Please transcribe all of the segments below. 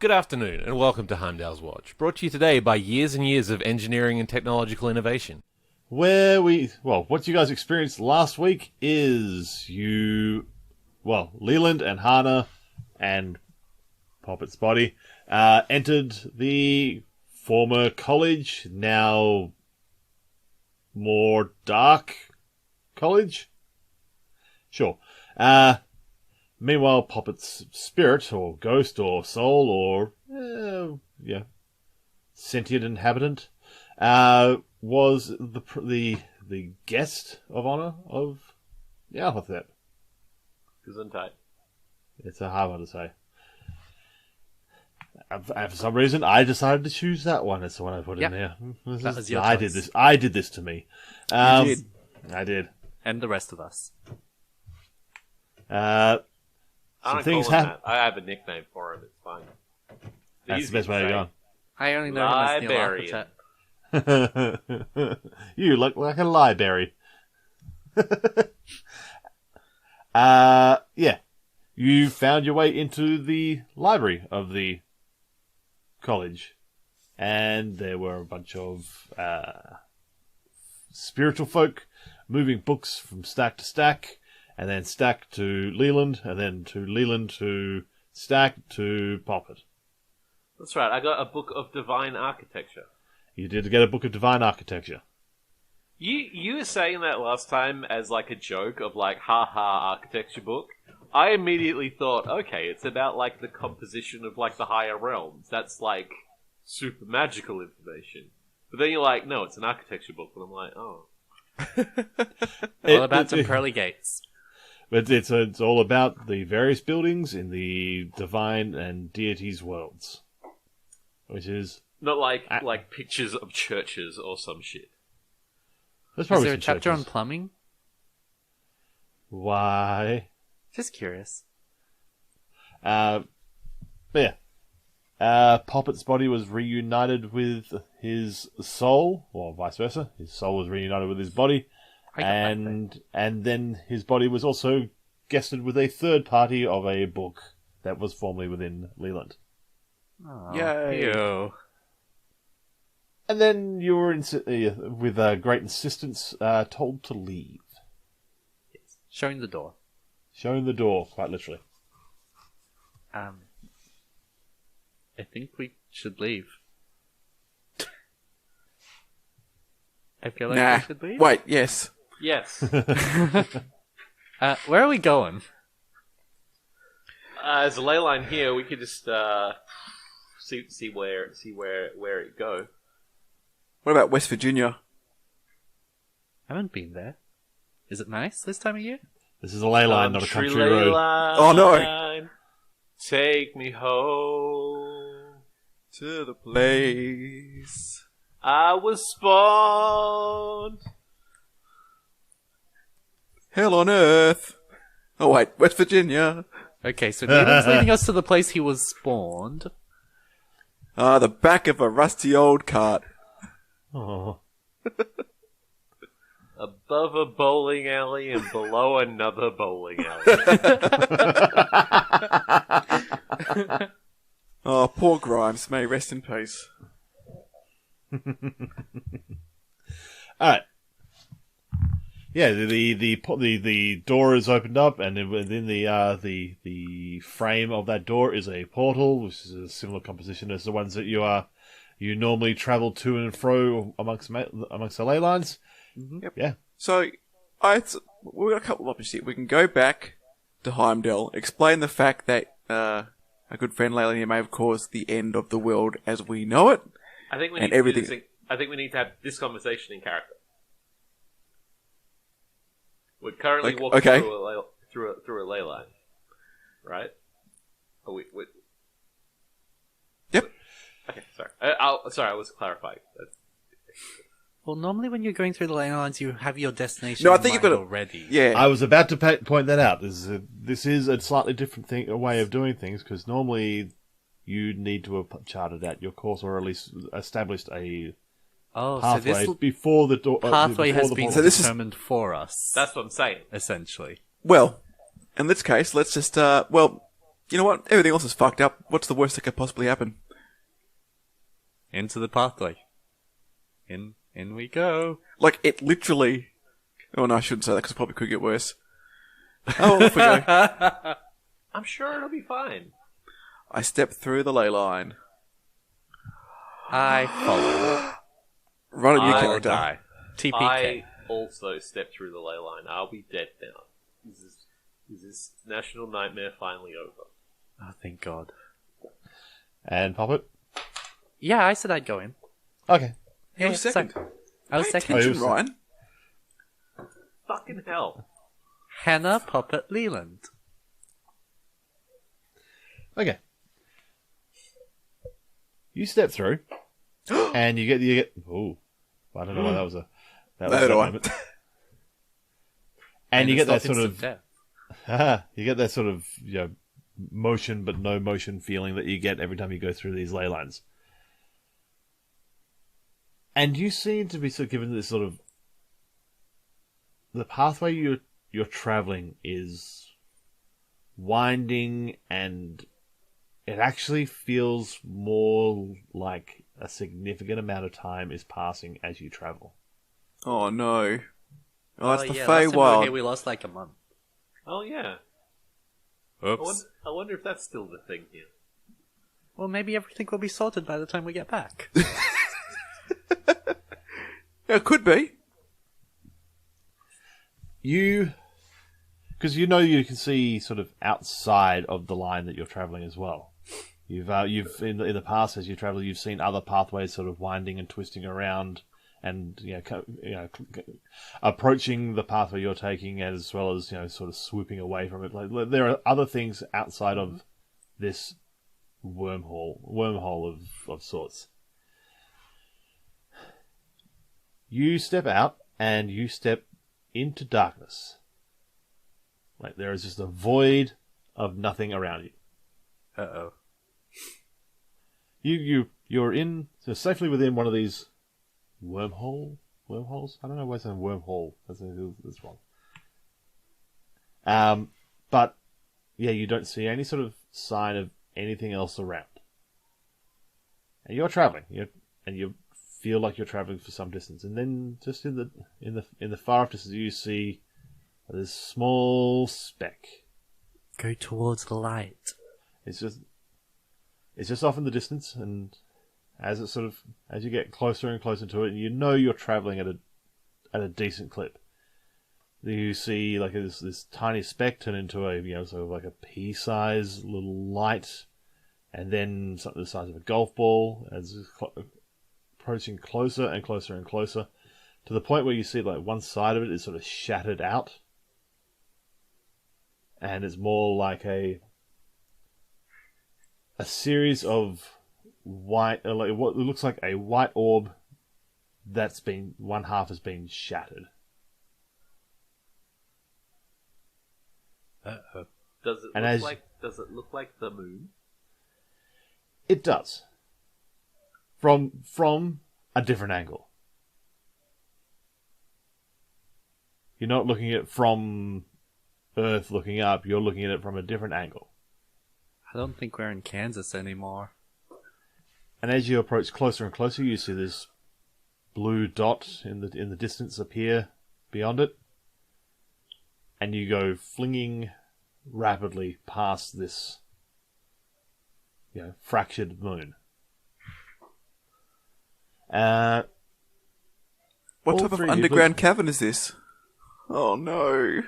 Good afternoon, and welcome to Heimdall's Watch, brought to you today by years and years of engineering and technological innovation. What you guys experienced last week is Leland and Hana and Poppet's body entered the former college, now more dark college? Sure. Meanwhile, Poppet's spirit, or ghost, or soul, or sentient inhabitant, was the guest of honor of the alphabet. Gesundheit. It's a hard one to say. And for some reason, I decided to choose that one. That's the one I put in there. That was your choice. I did this to me. You did. I did. And the rest of us. I don't call him that. I have a nickname for him. It's fine. That's the best way to go. I only know him as Neil Architect. You look like a library. You found your way into the library of the college, and there were a bunch of spiritual folk moving books from stack to stack, and then stack to Leland, and then to Leland to stack to Poppet. That's right. I got a book of divine architecture. You did get a book of divine architecture. You were saying that last time as like a joke of like, ha-ha, architecture book. I immediately thought, okay, it's about like the composition of like the higher realms. That's like super magical information. But then you're like, no, it's an architecture book. And I'm like, oh. All about some pearly gates. But it's all about the various buildings in the divine and deities worlds. Which is... Not like pictures of churches or some shit. There's probably Is there a chapter churches. on plumbing? Why? Just curious. Poppet's body was reunited with his soul, or vice versa. His soul was reunited with his body, and then his body was also guested with a third party of a book that was formerly within Leland. Oh, Yay. Ew. And then you were, with great insistence, told to leave. Yes. Showing the door. Showing the door, quite literally. I think we should leave. I feel like we should leave. Wait, yes. Yes. Where are we going? As a ley line here, we could just see where it go. What about West Virginia? I haven't been there. Is it nice this time of year? This is a ley line, not a country ley road. line, Oh, no. Take me home To the place. I was spawned. Hell on earth. Oh, wait, West Virginia. Okay, so Needham's leading us to the place he was spawned. The back of a rusty old cart. Oh. Above a bowling alley and below another bowling alley. Oh, poor Grimes. May he rest in peace. Alright. Yeah, the door is opened up, and within the frame of that door is a portal, which is a similar composition as the ones that you normally travel to and fro amongst the ley lines. Mm-hmm. Yep. Yeah. So, we've got a couple of options here. We can go back to Heimdall, explain the fact that our good friend Leyland here may have caused the end of the world as we know it. I think we And need everything- to do this, I think we need to have this conversation in character. We're currently walking okay. through a ley line, right? Oh, wait. Yep. Okay, sorry. I was clarifying. Well, normally when you're going through the lane lines, you have your destination No, I think you've got to... already. Yeah. I was about to point that out. This is a slightly different a way of doing things, because normally you need to have charted out your course, or at least established a pathway so this before the door. pathway has been So this is- determined for us. That's what I'm saying. Essentially. Well, in this case, let's just, You know what? Everything else is fucked up. What's the worst that could possibly happen? Into the pathway. In we go. Like, it literally... Oh, no, I shouldn't say that because it probably could get worse. Oh, off we go. I'm sure it'll be fine. I step through the ley line. I follow. Run a new I character. Die. TPK. I also step through the ley line. I'll be dead now. Is this national nightmare finally over? Oh, thank God. And Puppet? Yeah, I said I'd go in. Okay. You were second. I was Pay second. attention, Oh, you were Ryan. Fucking hell. Hannah Puppet Leland. Okay. You step through, and you get. Ooh, I don't know why that was a. That was Neither a do I. moment. And you get it's that not sort instant of. death. You get that sort of motion but no motion feeling that you get every time you go through these ley lines. And you seem to be sort of given this sort of. The pathway you're traveling is winding, and it actually feels more like a significant amount of time is passing as you travel. Oh, no. Oh, that's the yeah, last time we were Feywild. here, we lost like a month. Oh, yeah. Oops. I wonder if that's still the thing here. Well, maybe everything will be sorted by the time we get back. Yeah, it could be. Because you can see sort of outside of the line that you're traveling as well. You've in the past as you travel, you've seen other pathways sort of winding and twisting around, and approaching the pathway you're taking, as well as sort of swooping away from it. Like there are other things outside of this wormhole of sorts. You step out and you step into darkness. Like there is just a void of nothing around you. Uh-oh. You're safely within one of these wormholes. I don't know why it's a wormhole. That's wrong. But yeah, you don't see any sort of sign of anything else around. And you're traveling. You feel like you're traveling for some distance, and then just in the far off distance, you see this small speck. Go towards the light. It's just off in the distance, and as you get closer and closer to it, and you're traveling at a decent clip. You see like this tiny speck turn into a sort of like a pea-sized little light, and then something the size of a golf ball as it's approaching closer and closer and closer, to the point where you see like one side of it is sort of shattered out, and it's more like a series of white, like what looks like a white orb that's been one half has been shattered. Uh-oh. Does it look like the moon? It does. From a different angle. You're not looking at it from Earth looking up, you're looking at it from a different angle. I don't think we're in Kansas anymore. And as you approach closer and closer, you see this blue dot in the distance appear beyond it. And you go flinging rapidly past this fractured moon. What all type of three of you underground cavern is this? Oh no.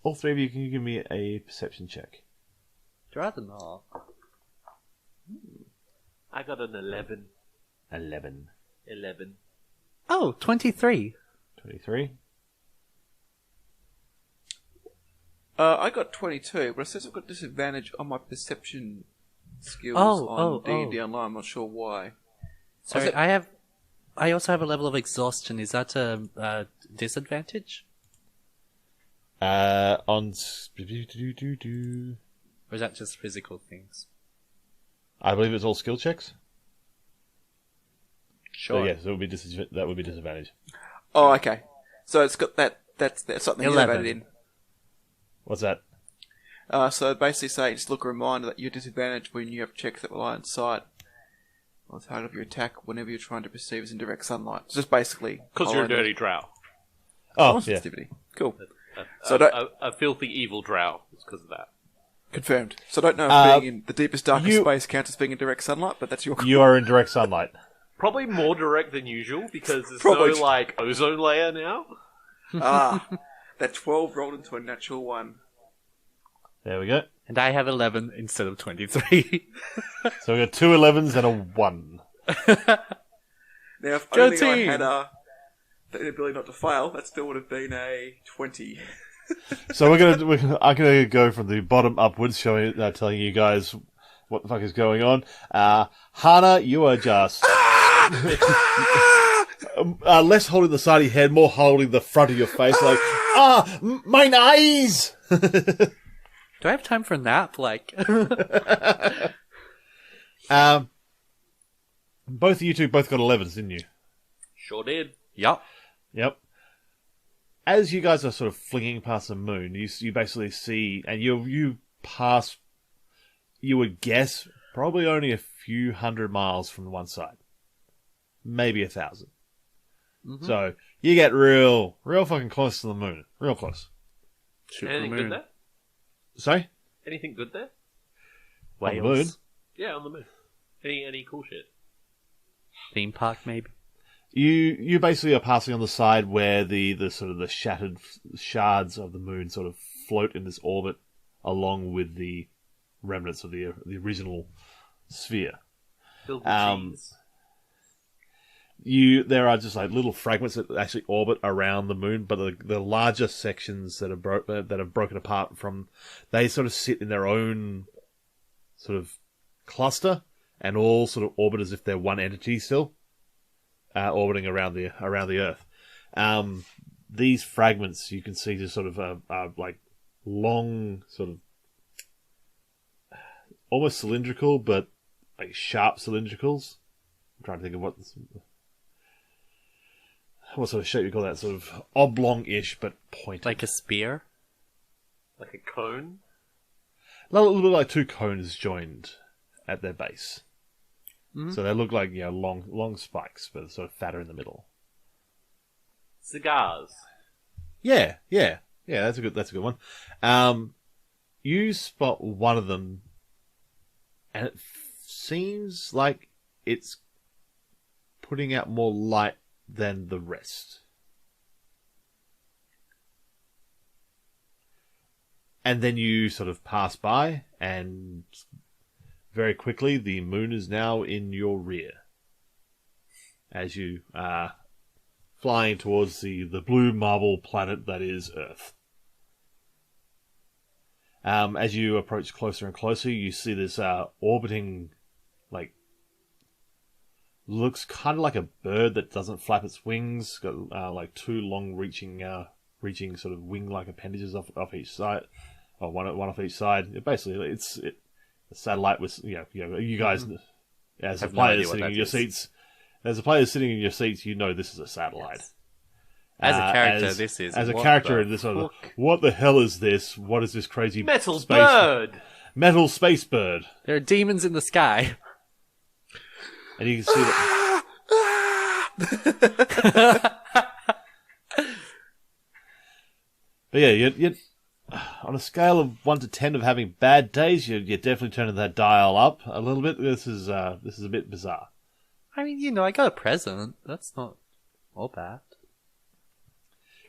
All three of you, can you give me a perception check? I'd rather not. I got an 11. 11. 11. Oh, 23. 23. I got 22, but it says I've got disadvantage on my perception skills on D&D Online. I'm not sure why. Sorry, I also have a level of exhaustion. Is that a disadvantage? On... Or is that just physical things? I believe it's all skill checks. Sure. So yes, that would be disadvantage. Oh, okay. So it's got that's something 11. elevated in. What's that? So basically saying, just look a reminder that you're disadvantaged when you have checks that rely on sight or the target of your attack whenever you're trying to perceive as in direct sunlight. It's just basically... Because you're a dirty drow. Oh, yeah. Sensitivity. Cool. So So a filthy evil drow. It's because of that. Confirmed. So I don't know if being in the deepest, darkest you- space counts as being in direct sunlight, but that's your call. You are in direct sunlight. Probably more direct than usual because there's Probably. no like ozone layer now. That 12 rolled into a natural 1. There we go. And I have 11 instead of 23. So we got 2 11s and a 1. Now, if Go only I team! had the inability not to fail, that still would have been a 20. So I'm gonna go from the bottom upwards, telling you guys what the fuck is going on. Hana, you are just less holding the side of your head, more holding the front of your face, like mine eyes. Do I have time for a nap? Like, Both of you two both got 11s, didn't you? Sure did. yup. Yep. As you guys are sort of flinging past the moon, you basically see, and you pass, you would guess, probably only a few hundred miles from the one side. Maybe 1,000. Mm-hmm. So, you get real fucking close to the moon. Real close. Shoot the Anything moon. good there? Sorry? Anything good there? On the moon? Wales. Yeah, on the moon. Any cool shit? Theme park, maybe. You basically are passing on the side where the sort of the shattered shards of the moon sort of float in this orbit along with the remnants of the original sphere. Filled with cheese. There are just like little fragments that actually orbit around the moon, but the larger sections that have broken apart from, they sort of sit in their own sort of cluster and all sort of orbit as if they're one entity still. Orbiting around the Earth. These fragments you can see just sort of like long, sort of almost cylindrical, but like sharp cylindricals. I'm trying to think of what sort of shape you call that. Sort of oblong-ish, but pointed. Like a spear? Like a cone? A little bit like 2 cones joined at their base. Mm-hmm. So they look like long spikes, but sort of fatter in the middle. Cigars. Yeah. That's a good one. You spot one of them, and it seems like it's putting out more light than the rest. And then you sort of pass by, and very quickly the moon is now in your rear. As you are flying towards the blue marble planet that is Earth. As you approach closer and closer, you see this orbiting, like, looks kind of like a bird that doesn't flap its wings. Got like 2 long reaching sort of wing-like appendages off each side, or one off each side. Basically, it's a satellite with you guys as a Have no player idea what sitting that in your is. seats. As a player sitting in your seats, you know this is a satellite. Yes. As a character, as this is. as a what character the in this other. fuck? What the hell is this? What is this crazy Metal space bird! metal space bird? There are demons in the sky. And you can see that. But yeah, you on a scale of 1 to 10 of having bad days, you're definitely turning that dial up a little bit. This is a bit bizarre. I mean, I got a present. That's not all bad.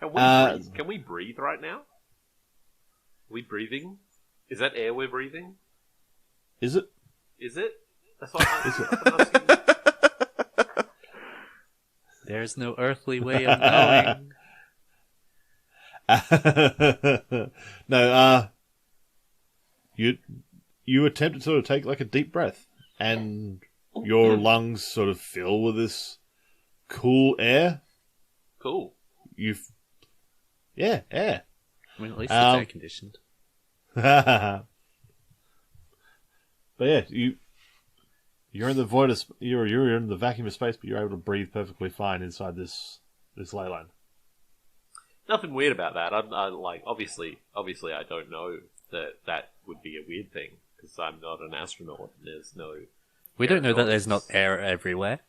Can we breathe? Can we breathe right now? Are we breathing? Is that air we're breathing? Is it? Is it? That's what I'm asking. There's no earthly way of knowing. No, you attempt to sort of take like a deep breath, and your lungs sort of fill with this cool air. Cool. Air. I mean, at least it's air conditioned. But yeah, you're in the void of you're in the vacuum of space, but you're able to breathe perfectly fine inside this ley line. Nothing weird about that. I like obviously I don't know that would be a weird thing because I'm not an astronaut. And there's no. We don't know that there's aerodynamics. not air everywhere.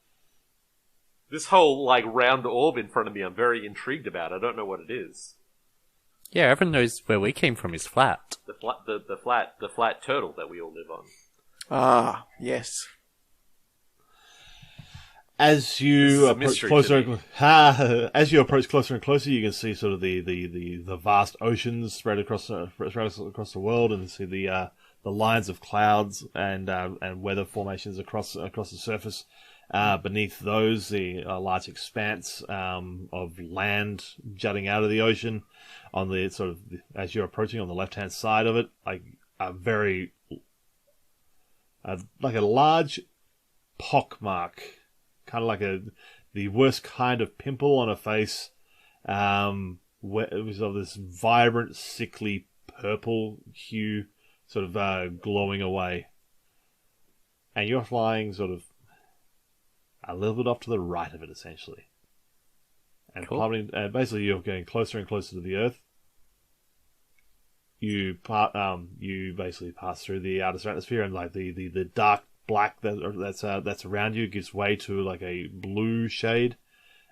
This whole like round orb in front of me, I'm very intrigued about. I don't know what it is. Yeah, everyone knows where we came from is flat. The flat turtle that we all live on. Ah, yes. As This you is a approach mystery closer, to me. as you approach closer and closer, you can see sort of the vast oceans spread across the world, and see the lines of clouds and weather formations across the surface. Beneath those, the large expanse of land jutting out of the ocean. On the sort of as you're approaching on the left hand side of it, like a very like a large pockmark, kind of like the worst kind of pimple on a face. Where it was of this vibrant, sickly purple hue, sort of glowing away. And you're flying sort of a little bit off to the right of it, essentially. And Cool. plummeting, basically you're getting closer and closer to the Earth. You basically pass through the outer stratosphere, and like the dark black that's around you gives way to like a blue shade.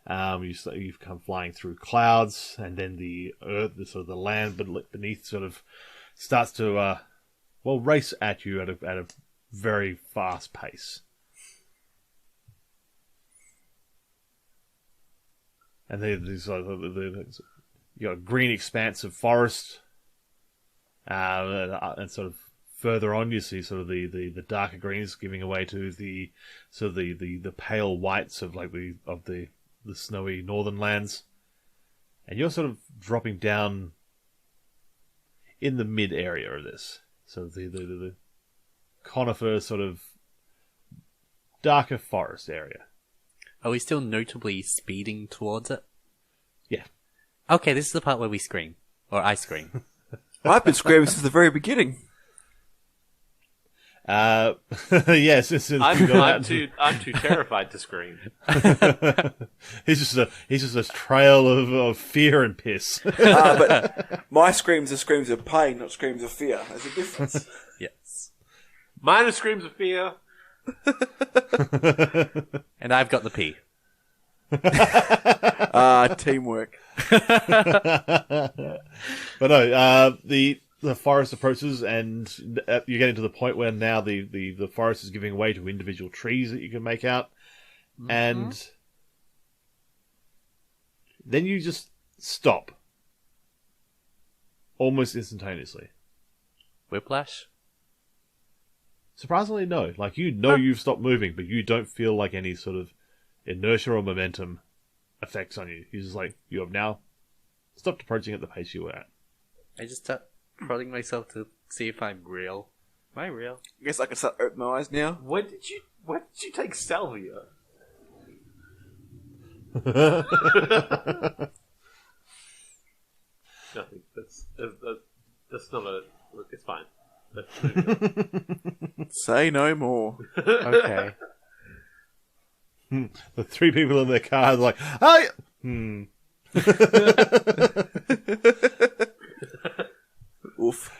You've come flying through clouds, and then the Earth, the land beneath, sort of starts to race at you at a very fast pace. And there's you got a green expanse of forest, and sort of further on you see sort of the darker greens giving away to the sort of the pale whites of like the snowy northern lands, and you're sort of dropping down in the mid area of this, so the conifer sort of darker forest area. Are we still notably speeding towards it? Yeah. Okay, this is the part where we scream. Or I scream. I've been screaming since the very beginning. Yes, since I'm too terrified to scream. he's just a trail of fear and piss. But my screams are screams of pain, not screams of fear. There's a difference. Yes. Mine are screams of fear. And I've got the P. Teamwork. But no, the forest approaches, and you're getting to the point where now the forest is giving way to individual trees that you can make out, and then you just stop almost instantaneously. Whiplash? Surprisingly, no. Like, you've stopped moving, but you don't feel like any sort of inertia or momentum effects on you. You're just like, you have now stopped approaching at the pace you were at. I just start prodding myself to see if I'm real. Am I real? I guess I can start opening my eyes now. When did you take salvia? Nothing. That's not a. Look, it's fine. Say no more. Okay. The three people in their car are like, "Hey!" Oof.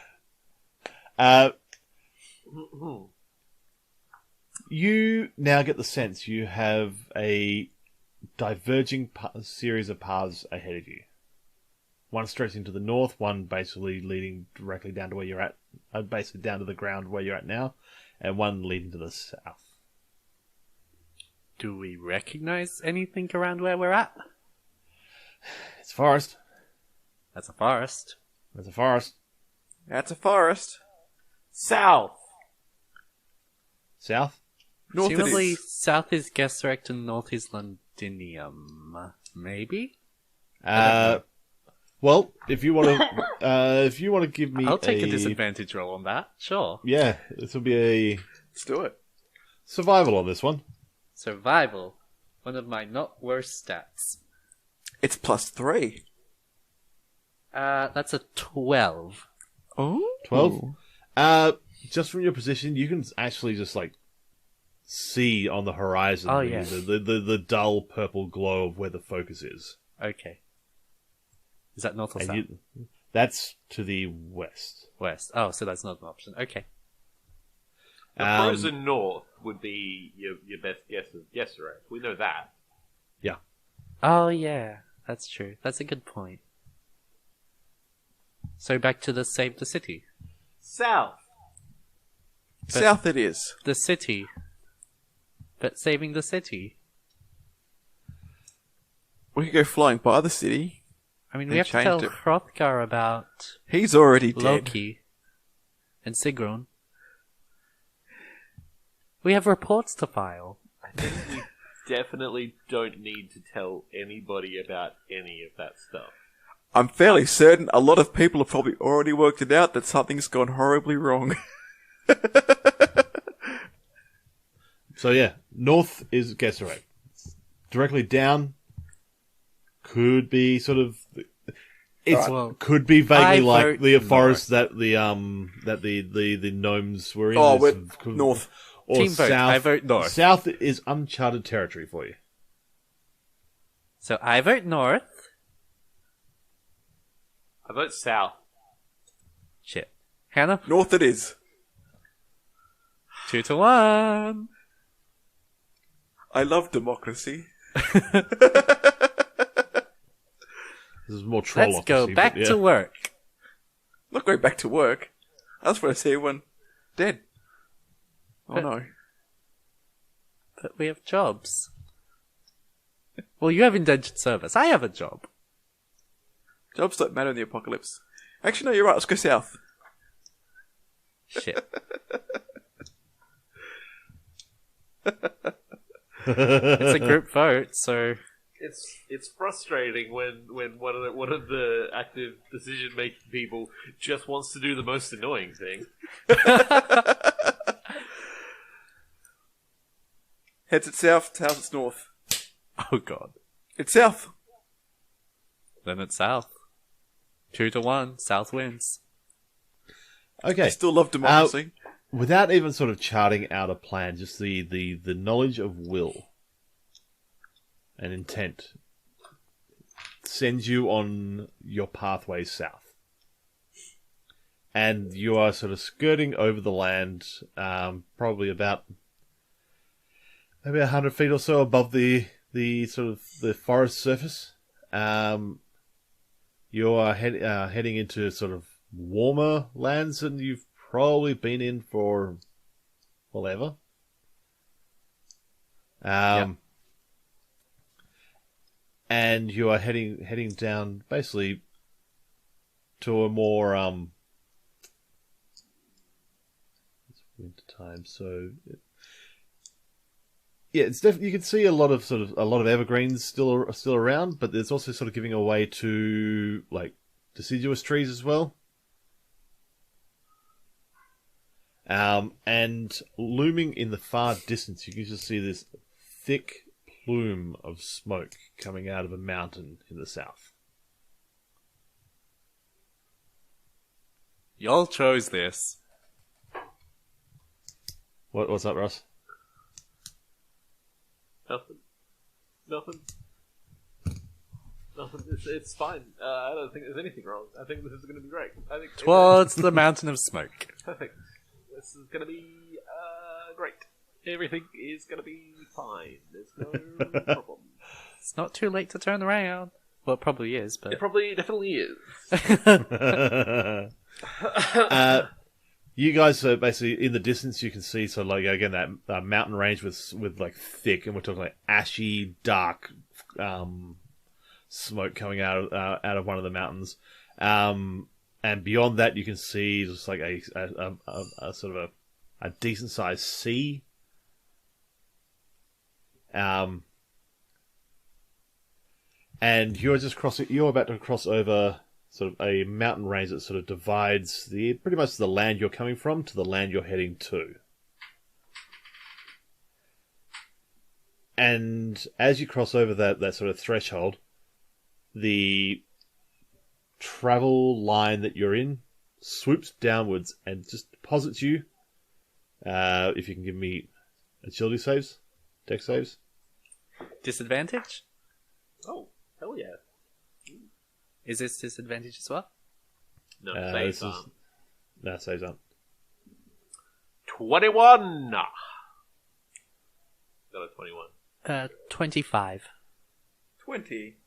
You now get the sense you have a diverging series of paths ahead of you. One stretching to the north, one basically leading directly down to where you're at, basically down to the ground where you're at now, and one leading to the south. Do we recognize anything around where we're at? It's forest. That's a forest. There's a forest. That's a forest. South. South? North it Presumably, is. south is Gesserect and north is Londinium. Maybe? Well, if you want to give me I'll take a disadvantage roll on that. Sure. Yeah, this will be a Let's do it. survival on this one. Survival. One of my not worst stats. It's +3. That's a 12. Oh. 12. Just from your position, you can actually just like see on the horizon Oh, yeah. the dull purple glow of where the focus is. Okay. Is that north or And south? That's to the west. West. Oh, so that's not an option. Okay. The frozen north would be your best guess of Gesserit. We know that. Yeah. Oh, yeah. That's true. That's a good point. So back to the save the city. South. South it is. The city. But saving the city. We could go flying by the city. I mean, They we have to changed tell it. Hrothgar about He's already dead. Loki and Sigrun. We have reports to file. I think we definitely don't need to tell anybody about any of that stuff. I'm fairly certain a lot of people have probably already worked it out that something's gone horribly wrong. So yeah, north is Gesserit. Directly down could be sort of. It's Well, could be I vaguely like vote the forest that the gnomes were in. Oh, This we're could- north. Or Team vote. south. I vote north. South is uncharted territory for you. So I vote north. I vote south. Shit. Hannah? North it is. 2-1. I love democracy. This is more troll. Let's go back to work. Not going back to work. I just want to see everyone dead. Oh no. But we have jobs. Well, you have indentured service. I have a job. Jobs don't matter in the apocalypse. Actually, no, you're right. Let's go south. Shit. It's a group vote, so It's frustrating when one of the active decision making people just wants to do the most annoying thing. Heads it south, house it's north. oh god. It's south. Then it's south. 2-1. South wins. Okay. I still love democracy. Without even sort of charting out a plan, just the knowledge of will and intent sends you on your pathway south. And you are sort of skirting over the land, probably about maybe 100 feet or so above the sort of the forest surface. You are heading into sort of warmer lands than you've probably been in for ever. And you are heading down basically to a more it's winter time, so yeah, it's definitely you can see a lot of evergreens still around, but there's also sort of giving away to like deciduous trees as well. And looming in the far distance, you can just see this thick plume of smoke coming out of a mountain in the south. Y'all chose this. What's up, Russ? Nothing. It's fine. I don't think there's anything wrong. I think this is going to be great. I think Towards the mountain of smoke. perfect. This is going to be great. Everything is going to be fine. There's no problem. It's not too late to turn around. Well, it probably is, but... It probably definitely is. You guys are basically in the distance. You can see so like again that mountain range with like thick, and we're talking like ashy, dark smoke coming out of one of the mountains. And beyond that, you can see just like a sort of a decent sized sea. And you're about to cross over sort of a mountain range that sort of divides pretty much the land you're coming from to the land you're heading to. And as you cross over that sort of threshold, the travel line that you're in swoops downwards and just deposits you. If you can give me agility saves, dex saves. Disadvantage? Oh, hell yeah. Is this disadvantage as well? No, this saves is no saves aren't. 21. Got a 21. 25. 20.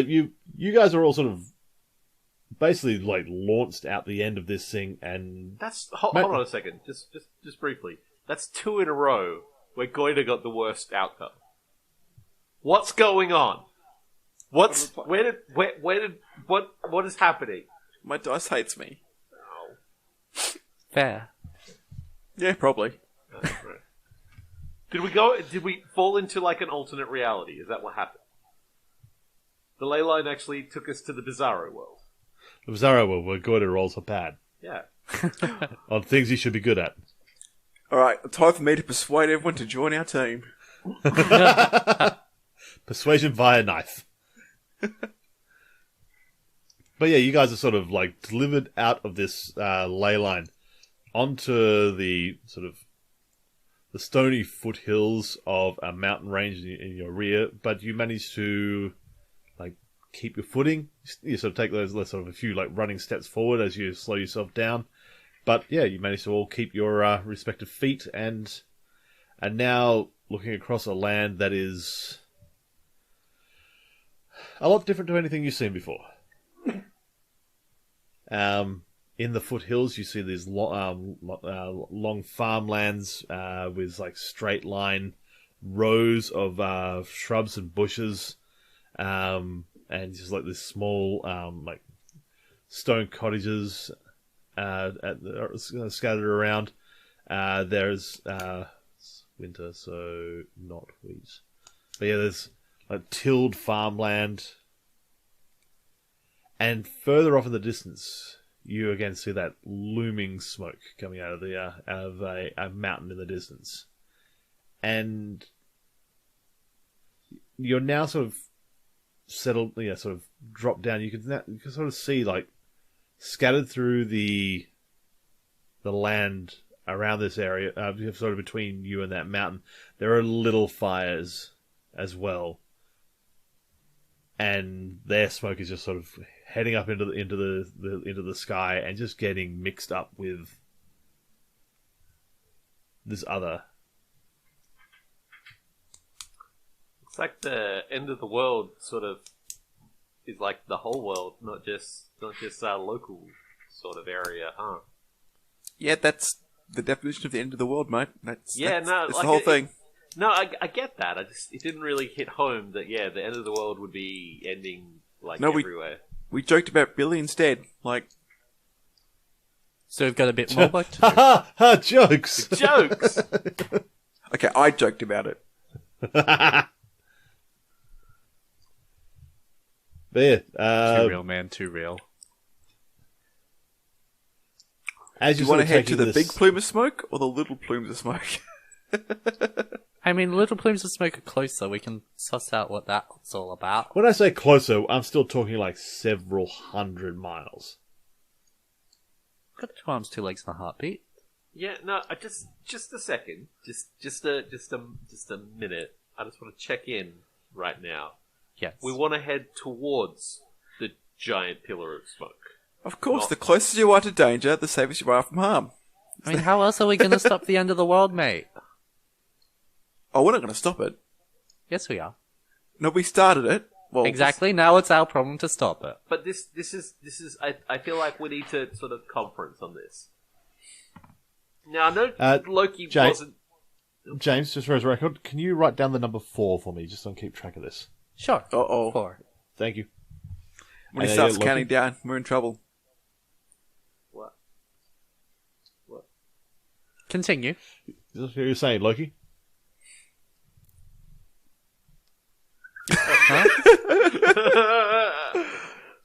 You guys are all sort of basically like launched out the end of this thing, and That's hold on a second. Just briefly. That's 2 in a row where Goiter got the worst outcome. What's going on? What is happening? My dice hates me. Fair. Yeah, probably. Did we fall into like an alternate reality? Is that what happened? The ley line actually took us to the Bizarro world. the Bizarro world where Goiter rolls are bad Yeah. on things he should be good at. Alright, time for me to persuade everyone to join our team. Persuasion via knife. But yeah, you guys are sort of like delivered out of this ley line onto the sort of the stony foothills of a mountain range in your rear, but you manage to like keep your footing. You sort of take those sort of a few like running steps forward as you slow yourself down. But yeah, you manage to all keep your respective feet and now looking across a land that is a lot different to anything you've seen before. In the foothills, you see these long farmlands with like straight line rows of shrubs and bushes, and just like this small like stone cottages scattered around. There's it's winter, so not wheat, but yeah, there's like tilled farmland. And further off in the distance, you again see that looming smoke coming out of a mountain in the distance, and you're now sort of settled, sort of drop down. You can sort of see like scattered through the land around this area, sort of between you and that mountain, there are little fires as well, and their smoke is just sort of heading up into the sky and just getting mixed up with this other. It's like the end of the world sort of is like the whole world, not just our local sort of area, huh? Yeah, that's the definition of the end of the world, mate. That's like the whole thing. No, I get that. It didn't really hit home that the end of the world would be ending like everywhere. We joked about Billy instead. Like, So we've got a bit more work to do. Ha ha! Jokes. Jokes. okay, I joked about it. But yeah, Too real, man. Too real. as Do you sort want of to head to taking the this- big plume of smoke or the little plumes of smoke? I mean, little plumes of smoke are closer. We can suss out what that's all about. When I say closer, I'm still talking like several hundred miles. Got 2 arms, 2 legs, and a heartbeat. Yeah, no, just a second, just a minute. I just want to check in right now. Yes. We want to head towards the giant pillar of smoke. Of course, Not- the closer you are to danger, the safest you are from harm. I mean, how else are we going to stop the end of the world, mate? Oh, we're not going to stop it. Yes, we are. No, we started it. Well, Exactly. Now it's our problem to stop it. But this is I feel like we need to sort of conference on this. Now I know Loki James- wasn't. James, just for his record, can you write down the number 4 for me, just so I can keep track of this? Sure. Uh-oh. 4. Thank you. When he And, starts Loki? counting down, we're in trouble. What? Continue. Is this what you're saying, Loki?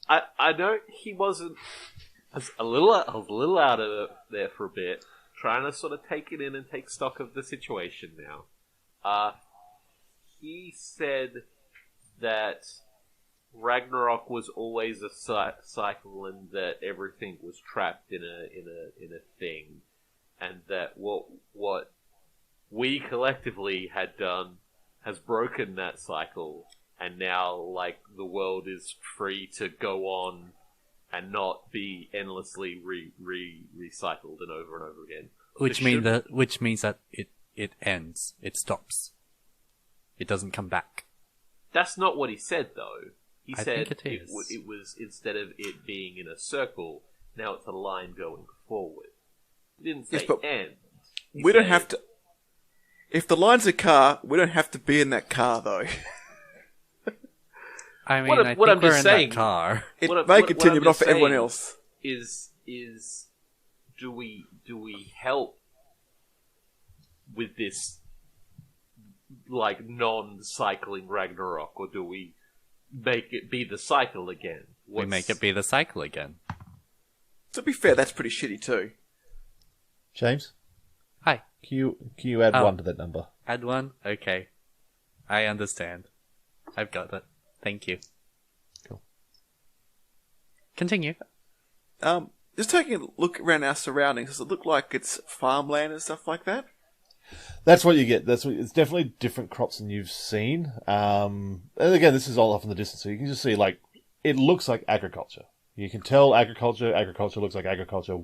I know he wasn't. I was a little out of there for a bit, trying to sort of take it in and take stock of the situation now. He said that Ragnarok was always a cycle, and that everything was trapped in a thing, and that what we collectively had done has broken that cycle, and now like the world is free to go on and not be endlessly recycled and over again. Which means that it ends. It stops. It doesn't come back. That's not what he said, though. He I said think it is. it was, instead of it being in a circle, now it's a line going forward. He didn't say Yes, but end. He We don't said- have to. If the line's a car, we don't have to be in that car, though. I mean, What I I'm think we're just in saying- that car. It What I- may what continue, I'm but not just for everyone saying else. Is do we help with this like non-cycling Ragnarok, or do we make it be the cycle again? We make it be the cycle again. To be fair, that's pretty shitty too. James, Hi. can you add Oh. 1 to that number? Add one? Okay. I understand. I've got it. Thank you. Cool. Continue. Just taking a look around our surroundings, does it look like it's farmland and stuff like that? That's what you get. It's definitely different crops than you've seen. And again, this is all off in the distance, so you can just see, like, it looks like agriculture. You can tell agriculture looks like agriculture.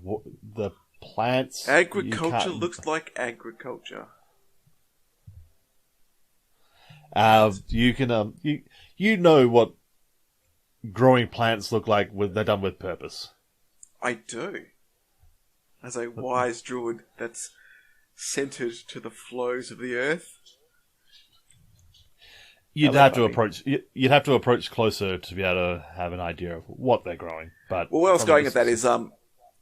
The plants... Agriculture looks like agriculture. You can, you know what growing plants look like when they're done with purpose. I do. As a wise druid that's centered to the flows of the earth. You'd I have like to approach closer to be able to have an idea of what they're growing. But Well, where I was from a going at that distance- is,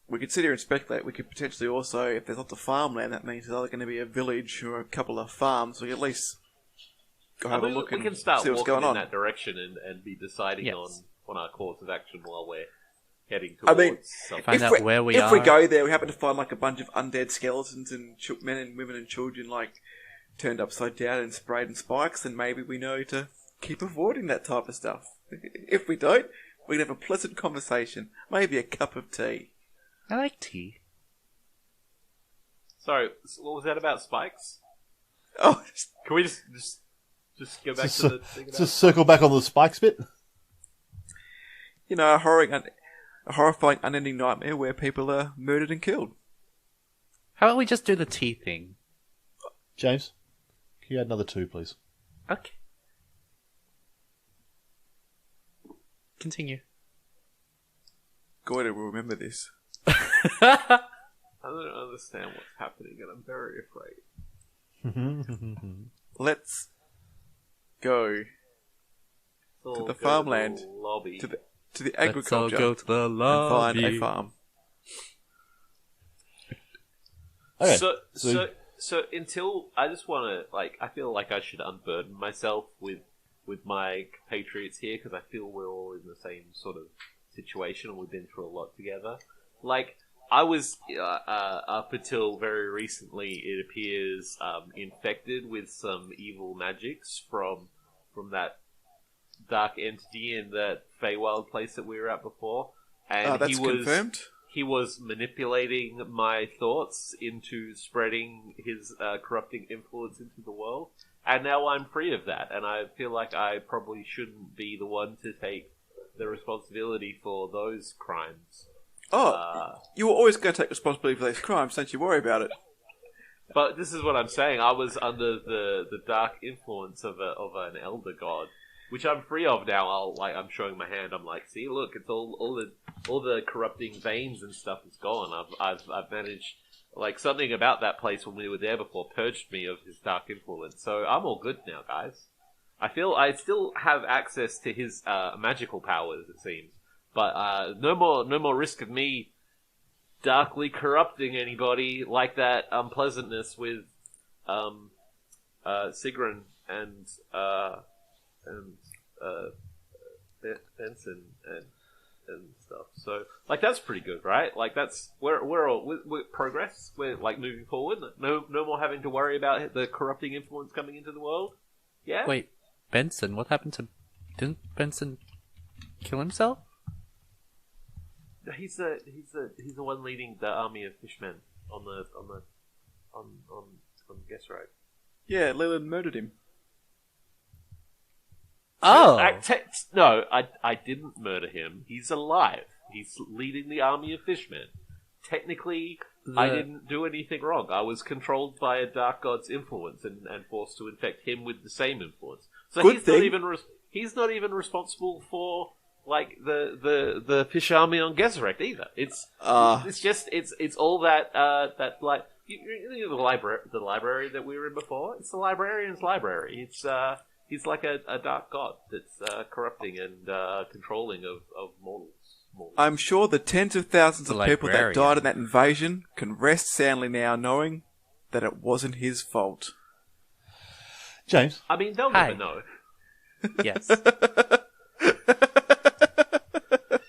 we could sit here and speculate. We could potentially also, if there's lots of farmland, that means there's either going to be a village or a couple of farms. We can at least go have a look we and can start see what's walking going in on. that direction and be deciding Yes. on our course of action while we're heading I towards mean, something. Find out where we if we are. go there, we happen to find like a bunch of undead skeletons and men and women and children like turned upside down and sprayed in spikes, then maybe we know to keep avoiding that type of stuff. If we don't, we can have a pleasant conversation, maybe a cup of tea. I like tea. Sorry, what was that about spikes? Oh, Can we just go back Just, to the thing about... just circle back on the spikes bit. you know, a horrifying, unending nightmare where people are murdered and killed. How about we just do the tea thing? James, can you add another 2, please? Okay. Continue. Goita will remember this. I don't understand what's happening, and I'm very afraid. Let's go Let's all the go farmland, the lobby. to the Let's all agriculture go to the and lobby. find a farm. Okay. So until I just want to I feel like I should unburden myself with my compatriots here, because I feel we're all in the same sort of situation and we've been through a lot together. Like, I was up until very recently, it appears, infected with some evil magics from that dark entity in that Feywild place that we were at before, and That's confirmed. he was manipulating my thoughts into spreading his corrupting influence into the world. And now I'm free of that, and I feel like I probably shouldn't be the one to take the responsibility for those crimes. You were always going to take responsibility for those crimes, don't you worry about it. But this is what I'm saying. I was under the dark influence of an elder god, which I'm free of now. I'm showing my hand. I'm like, see, look, it's all the corrupting veins and stuff is gone. I've managed. Like, something about that place when we were there before purged me of his dark influence. So I'm all good now, guys. I feel I still have access to his magical powers, it seems. But no more risk of me darkly corrupting anybody like that unpleasantness with Sigrun and Benson and stuff. So, like, that's pretty good, right? Like, that's we're all we're progress. We're like moving forward. No more having to worry about the corrupting influence coming into the world. Yeah. Wait, Benson? What happened to... Didn't Benson kill himself? He's the one leading the army of fishmen on Guess Right. Yeah, Leland murdered him. Oh! No, I didn't murder him. He's alive. He's leading the army of fishmen. Technically, I didn't do anything wrong. I was controlled by a dark god's influence and forced to infect him with the same influence. So Good he's thing. he's not even responsible for like the fish army on Gezerect either. It's just it's all that like you know, the library that we were in before. It's the librarian's library. It's he's like a dark god that's corrupting and controlling of mortals. I'm sure the tens of thousands The of people that librarian. died in that invasion can rest soundly now knowing that it wasn't his fault. James, I mean, they'll Hi. never know. Yes.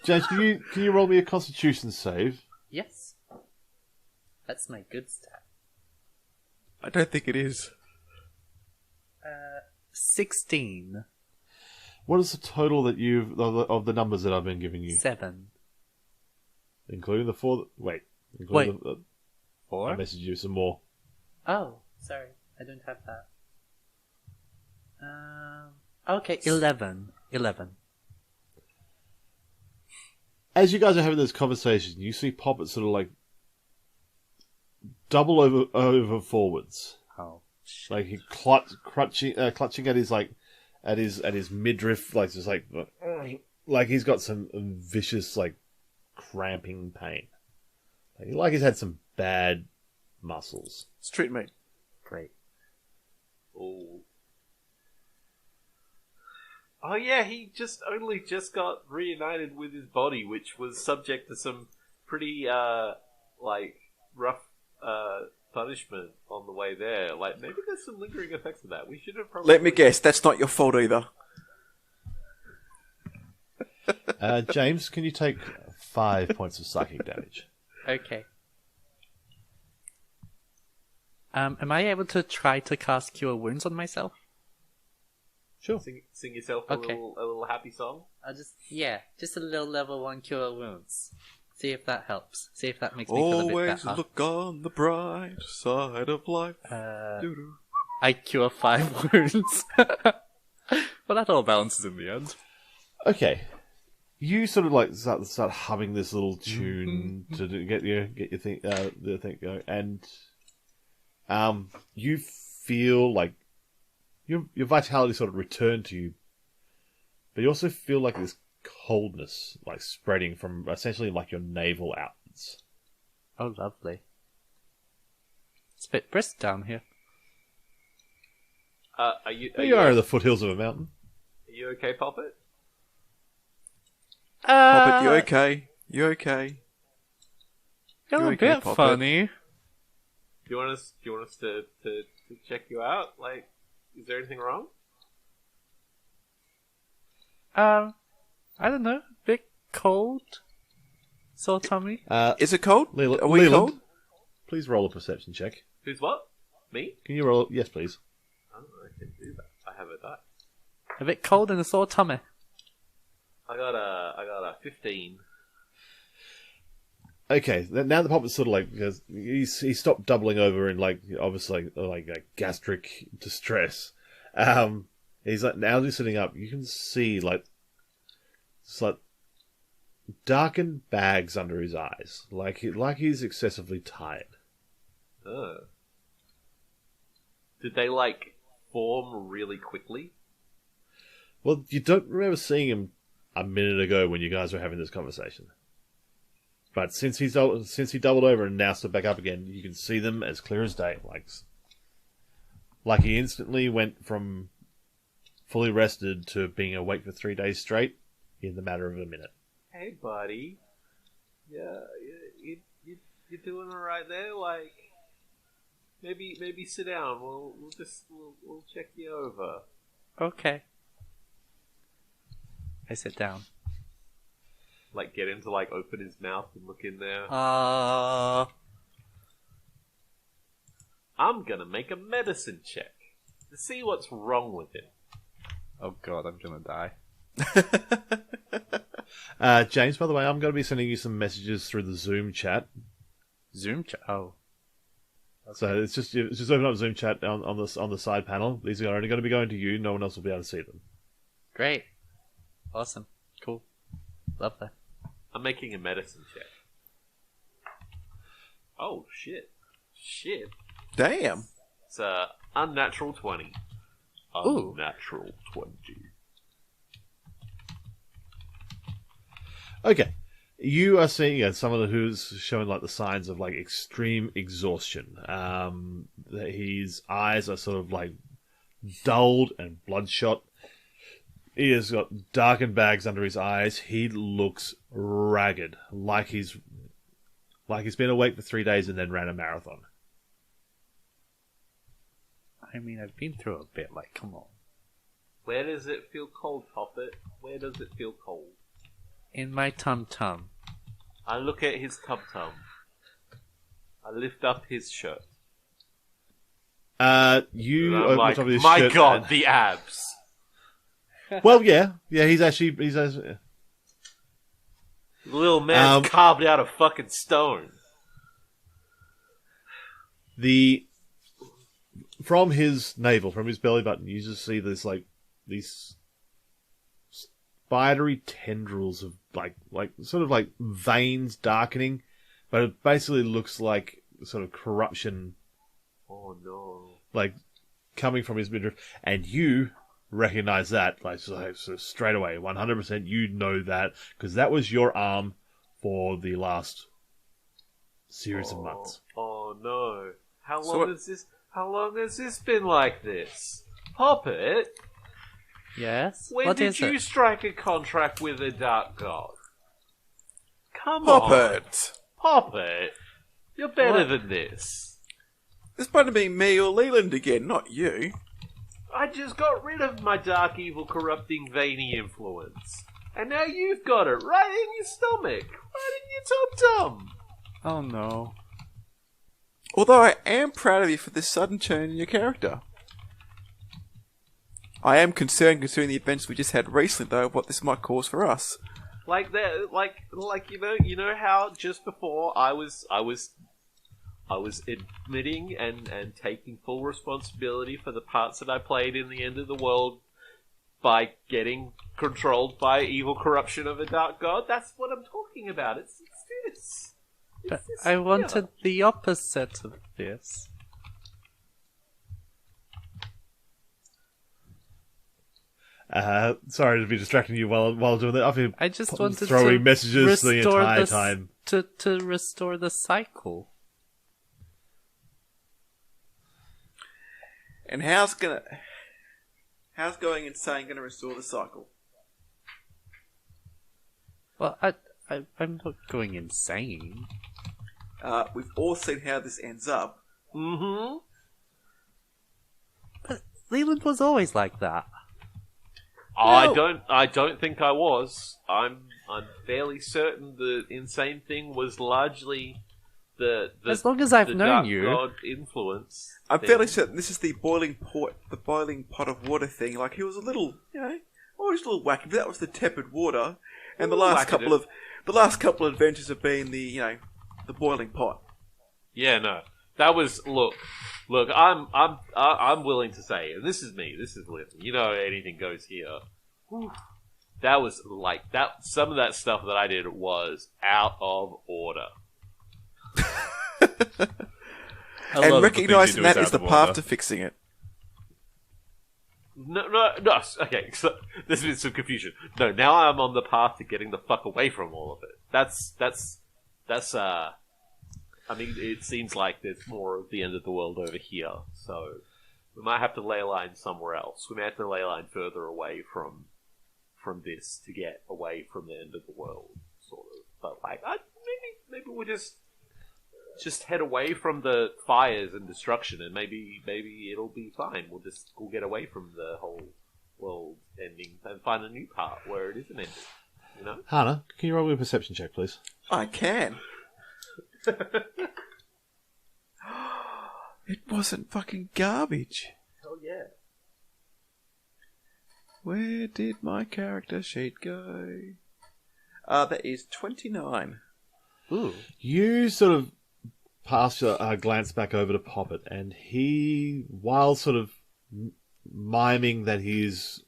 James, can you roll me a Constitution save? Yes. That's my good stat. I don't think it is. 16. What is the total that you've of the numbers that I've been giving you, 7. including the four? Including Wait. I 4? messaged you some more. Oh, sorry. I don't have that. Okay, 11. 11. As you guys are having this conversation, you see Poppet sort of like double over forwards, Oh, shit. like he clutching at his at his midriff, like just like he's got some vicious like cramping pain, like he's had some bad muscles. Street meat. Great. Oh. Oh yeah, he only just got reunited with his body, which was subject to some pretty like rough punishment on the way there. Like maybe there's some lingering effects of that. We should have probably. Let me guess, that's not your fault either. James, can you take 5 points of psychic damage? Okay. Am I able to try to cast Cure Wounds on myself? Sure. Sing yourself Okay. a little happy song. I'll just a little level 1 Cure Wounds. See if that helps. See if that makes me feel a bit Always better. look on the bright side of life. Doo-doo. I cure 5 wounds. Well, that all balances in the end. Okay. You sort of like start humming this little tune to get your thing the thing going, and you feel like your vitality sort of returned to you, but you also feel like this coldness like spreading from essentially like your navel outwards. Oh, lovely. It's a bit brisk down here. Are you You are in the foothills of a mountain. okay, Poppet? Poppet, you okay? You okay? You're You a okay, bit Poppet? funny. Do you want us to check you out? Like, is there anything wrong? I don't know. Bit cold. Sore tummy. Is it cold? Leland, Are we cold? please roll a perception check. Who's what? Me? Can you roll? Yes, please. Oh, I can do that. I have a die. A bit cold and a sore tummy. I got a 15. Okay, now the Poppet's sort of like because he stopped doubling over in like obviously like gastric distress. He's like now he's sitting up. You can see like it's like darkened bags under his eyes, like he's excessively tired. Did they like form really quickly? Well, you don't remember seeing him a minute ago when you guys were having this conversation. But since he doubled over and now stood back up again, you can see them as clear as day. Like he instantly went from fully rested to being awake for 3 days straight in the matter of a minute. Hey, buddy. Yeah, you doing all right there? Like, maybe sit down. We'll check you over. Okay. I sit down. Like, get him to like open his mouth and look in there. Uh, I'm gonna make a medicine check to see what's wrong with him. oh god, I'm gonna die. James, by the way, I'm going to be sending you some messages through the Zoom chat. Zoom chat. Oh. So it's just open up Zoom chat on the side panel. These are only going to be going to you. No one else will be able to see them. Great. Awesome. Cool. Love that. I'm making a medicine check. Oh, shit. Shit. Damn. It's a unnatural 20. Ooh. Unnatural 20. Okay. You are seeing someone who's showing like the signs of like extreme exhaustion. His eyes are sort of like dulled and bloodshot. He has got darkened bags under his eyes. He looks ragged, like he's been awake for 3 days and then ran a marathon. I mean, I've been through a bit, like, come on. Where does it feel cold, Poppet? Where does it feel cold? In my tum-tum. I look at his tum-tum. I lift up his shirt. You And I'm open like, the top of his my shirt god, and- the abs! Well, yeah, he's actually The little man's carved out of fucking stone. From his navel, from his belly button, you just see this like these spidery tendrils of like sort of like veins darkening, but it basically looks like sort of corruption, Oh no. like coming from his midriff, and you recognize that like so straight away, 100%. You know that because that was your arm for the last series of months. Oh no. How So long has this been like this? Poppet, Yes? when What did is you it? strike a contract with a dark god? Come on. Poppet! Poppet, you're better What? than this. This might have been me or Leland again, not you. I just got rid of my dark, evil, corrupting, veiny influence. And now you've got it right in your stomach. Right in your tum-tum. Oh no. Although I am proud of you for this sudden change in your character. I am concerned considering the events we just had recently, though, what this might cause for us. Like that, like you know how just before I was admitting and taking full responsibility for the parts that I played in the end of the world by getting controlled by evil corruption of a dark god. That's what I'm talking about. It's this. But It's this I here. wanted the opposite of this. Sorry to be distracting you while doing that. I've been I just wanted throwing to messages the restore entire this- time. To restore the cycle. And how's going insane gonna restore the cycle? Well, I'm not going insane. We've all seen how this ends up. Mm-hmm. But Leland was always like that. I don't think I was. I'm fairly certain the insane thing was largely the As long as I've the known dark you. god influence. I'm thing. fairly certain this is the boiling pot of water thing. Like he was a little, always a little wacky, but that was the tepid water. And the last couple of adventures have been the boiling pot. Yeah, no, that was look. I'm willing to say, and this is me. This is Lynn. You know, anything goes here. Whew. That was like that. Some of that stuff that I did was out of order. And recognizing that is the path to fixing it. No. Okay, so there's been some confusion. No, now I'm on the path to getting the fuck away from all of it. That's. I mean, it seems like there's more of the end of the world over here, so we might have to ley line somewhere else. We may have to ley line further away from this to get away from the end of the world, sort of. But like, maybe we'll just head away from the fires and destruction, and maybe it'll be fine. We'll get away from the whole world ending and find a new part where it isn't ending. You know? Hannah, can you roll me a perception check, please? I can. It wasn't fucking garbage. Hell yeah. Where did my character sheet go? That is 29. Ooh. You sort of pass a glance back over to Poppet, and he, while sort of miming that he's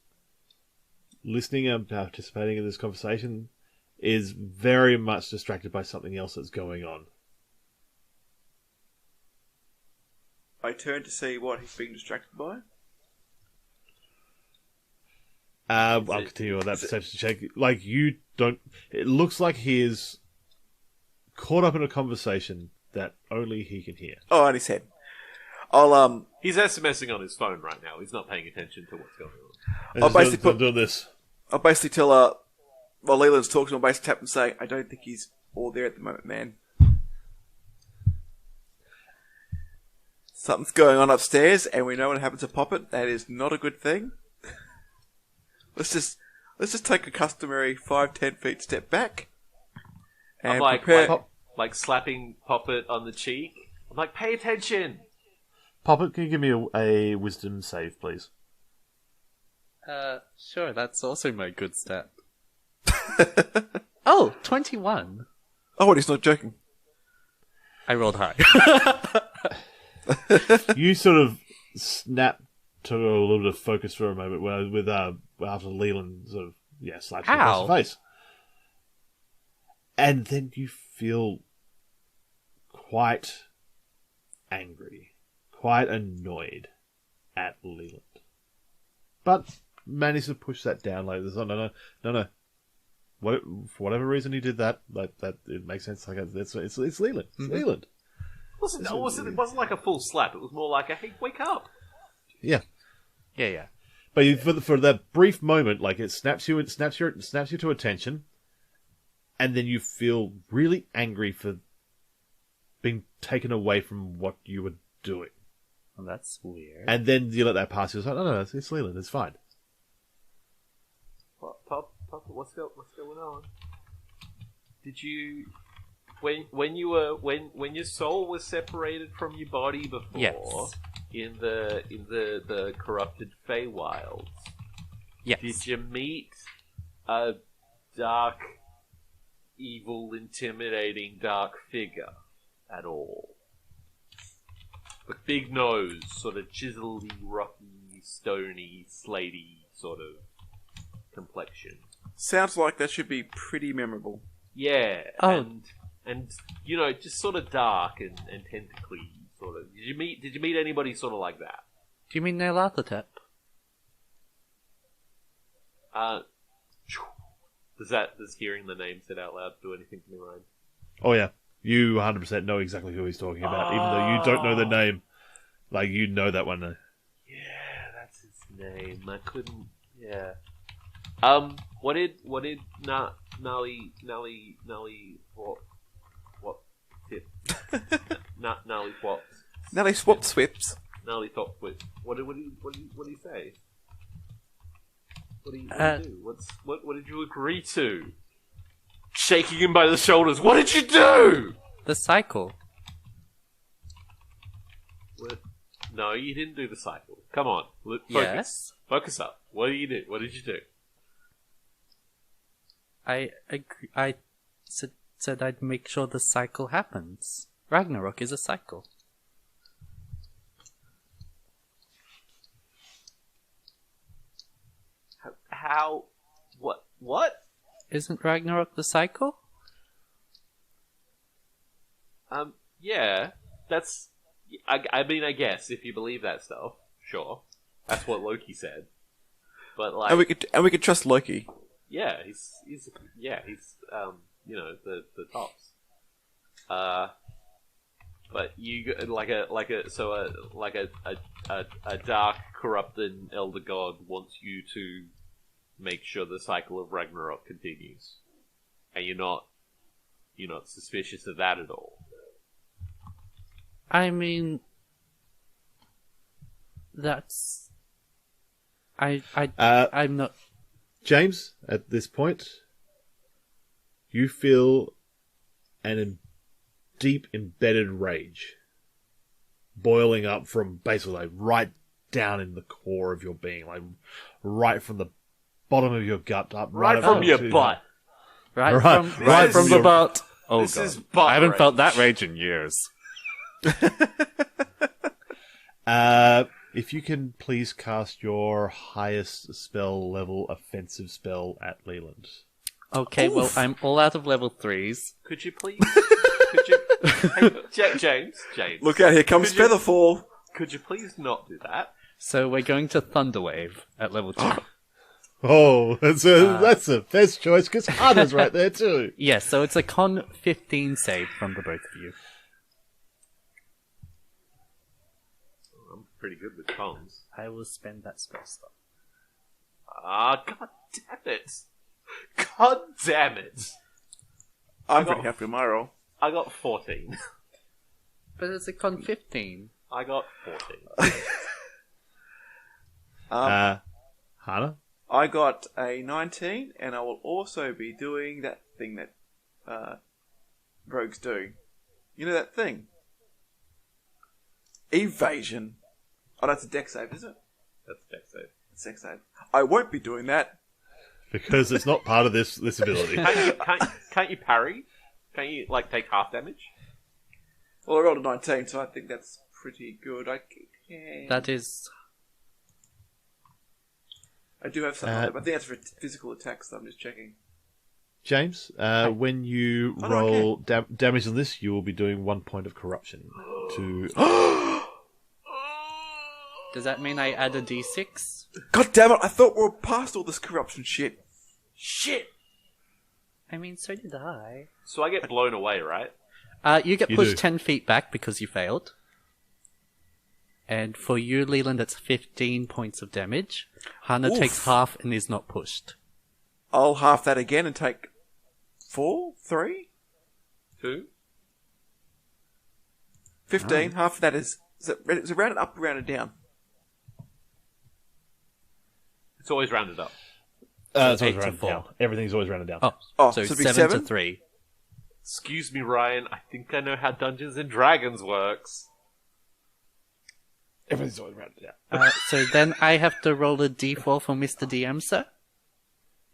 listening and participating in this conversation, is very much distracted by something else that's going on. I turn to see what he's being distracted by. I'll continue on that perception check. Like, you don't... It looks like he is caught up in a conversation that only he can hear. Oh, on his head. I'll He's SMSing on his phone right now. He's not paying attention to what's going on. And I'll just basically doing this. I'll basically tell while Leland's talking, I'll basically tap and say, I don't think he's all there at the moment, man. Something's going on upstairs, and we know what happened to Poppet. That is not a good thing. Let's just take a customary 5-10 feet step back. And I'm like, prepare. like slapping Poppet on the cheek. I'm like, pay attention. Poppet, can you give me a wisdom save, please? Sure, that's also my good stat. Oh, 21. Oh, and he's not joking. I rolled high. You sort of snap to a little bit of focus for a moment with after Leland sort of slaps you across the face. And then you feel quite angry, quite annoyed at Leland. But manage to push that down like this. Oh, no. For whatever reason he did that, it makes sense. Like it's Leland. It's Leland. It wasn't like a full slap. It was more like a, hey, wake up. Yeah. Yeah. But for that brief moment, like it snaps you to attention, and then you feel really angry for being taken away from what you were doing. Well, that's weird. And then you let that pass. You're like, no, it's Leland. It's fine. Pop, what's going on? Did you when your soul was separated from your body before? Yes. In the corrupted Feywilds. Yes. Did you meet a dark, evil, intimidating dark figure at all? With big nose, sort of chiselly, rocky, stony, slaty sort of complexion. Sounds like that should be pretty memorable. Yeah, Oh. and just sort of dark and tentacly sort of. Did you meet anybody sort of like that? Do you mean Nyarlathotep? Does hearing the name said out loud do anything to me, Ryan? Oh yeah, you 100% know exactly who he's talking about, even though you don't know the name. Like you know that one. Yeah, that's his name. I couldn't. Yeah. What did Nally what tip? Nally what? Now they swapped swips. Nally thought with what did he say? What do you do? What did you agree to? Shaking him by the shoulders. What did you do? The cycle. What? No, you didn't do the cycle. Come on, focus. Yes. Focus up. What did you do? What did you do? I said I'd make sure the cycle happens. Ragnarok is a cycle. How? What? Isn't Ragnarok the cycle? Yeah. That's. I mean, I guess if you believe that stuff, sure. That's what Loki said. But like, And we could trust Loki. yeah, he's the tops. But you like a dark, corrupted elder god wants you to make sure the cycle of Ragnarok continues, and you're not suspicious of that at all. I mean, that's... I'm not... James, at this point, you feel deep embedded rage boiling up from basically like right down in the core of your being, like right from the bottom of your gut up, Right up from your to- butt. Right Right from from the your- butt. Oh, This God. is butt I haven't rage. felt that rage in years. If you can please cast your highest spell level offensive spell at Leland. Okay, well, I'm all out of level 3s. Could you please? Could you? Hey, James. Look out, here comes Could you- Featherfall. Could you please not do that? So we're going to Thunderwave at level 2. Oh, that's a best choice because Hana's right there too. Yes, so it's a con 15 save from the both of you. I'm pretty good with cons. I will spend that spell slot. Ah, god damn it! God damn it! I'm pretty happy with my roll. I got 14. But it's a con 15. I got 14. Hana? I got a 19, and I will also be doing that thing that rogues do. You know that thing? Evasion. Oh, that's a deck save, is it? That's a deck save. It's a deck save. I won't be doing that. Because it's not part of this ability. Can't you parry? Can't you, like, take half damage? Well, I rolled a 19, so I think that's pretty good. I That do have something, but I think that's for physical attacks, so I'm just checking. James, when you roll damage on this, you will be doing 1 point of corruption to. Does that mean I add a d6? God damn it! I thought we were past all this corruption shit. Shit! I mean, so did I. So I get blown away, right? You get You pushed do. 10 feet back because you failed. And for you, Leland, it's 15 points of damage. Hana Oof. takes half and is not pushed. I'll half that again and take 4, 3, 2? 15. Half of that is it rounded up or rounded down? It's always rounded up. It's always 8 to rounded 4. down. Everything's always rounded down. Oh, so so it'd be 7 to 7? 3. Excuse me, Ryan. I think I know how Dungeons and Dragons works. Everything's always rounded down. So then I have to roll a d4 for Mr. DM, sir?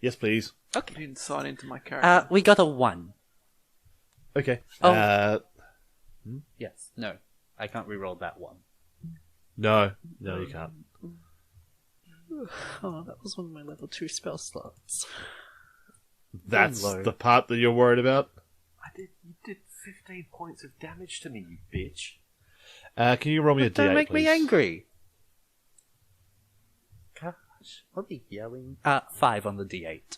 Yes, please. You didn't sign into my character. We got a 1. Okay. Oh. Yes. No. I can't re-roll that 1. No, you can't. Oh, that was one of my level 2 spell slots. That's low. the part that you're worried about. You did 15 points of damage to me, you bitch. Can you roll me a d8, Don't make please? me angry. Gosh, what are you yelling? 5 on the d8.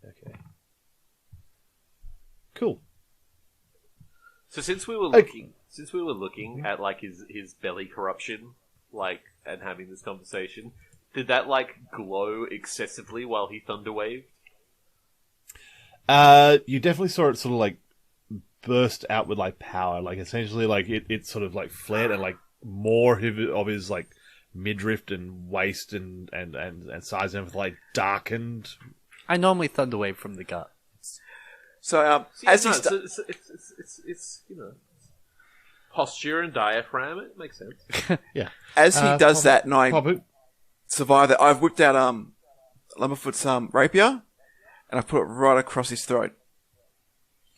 Okay. Cool. So since we were looking at like his belly corruption, like, and having this conversation, did that like glow excessively while he thunderwaved? You definitely saw it sort of like burst out with like power, like essentially like it sort of like flared and like more of his like midriff and waist and size and everything like darkened. I normally thunderwave from the gut. So, See, as no, he sta- it's you know, posture and diaphragm. It makes sense. Yeah. as he does that, and I Papu? survive that, I've whipped out Lumberfoot's rapier, and I put it right across his throat.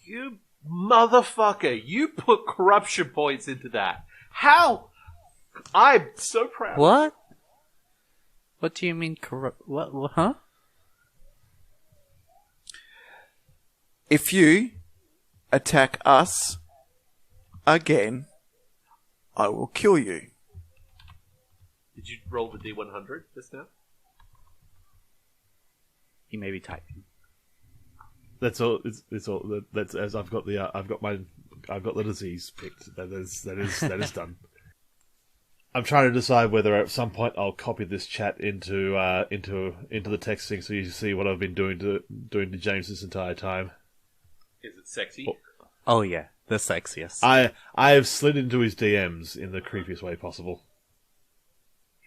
You motherfucker! You put corruption points into that. How? I'm so proud. What? What do you mean corrupt? What? Huh? If you attack us again, I will kill you. Did you roll the D100 just now? He may be typing. That's all. It's all. That's as I've got the. I've got the disease picked. That is done. I'm trying to decide whether at some point I'll copy this chat into the texting so you see what I've been doing to James this entire time. Is it sexy? Oh yeah, the sexiest. I have slid into his DMs in the creepiest way possible.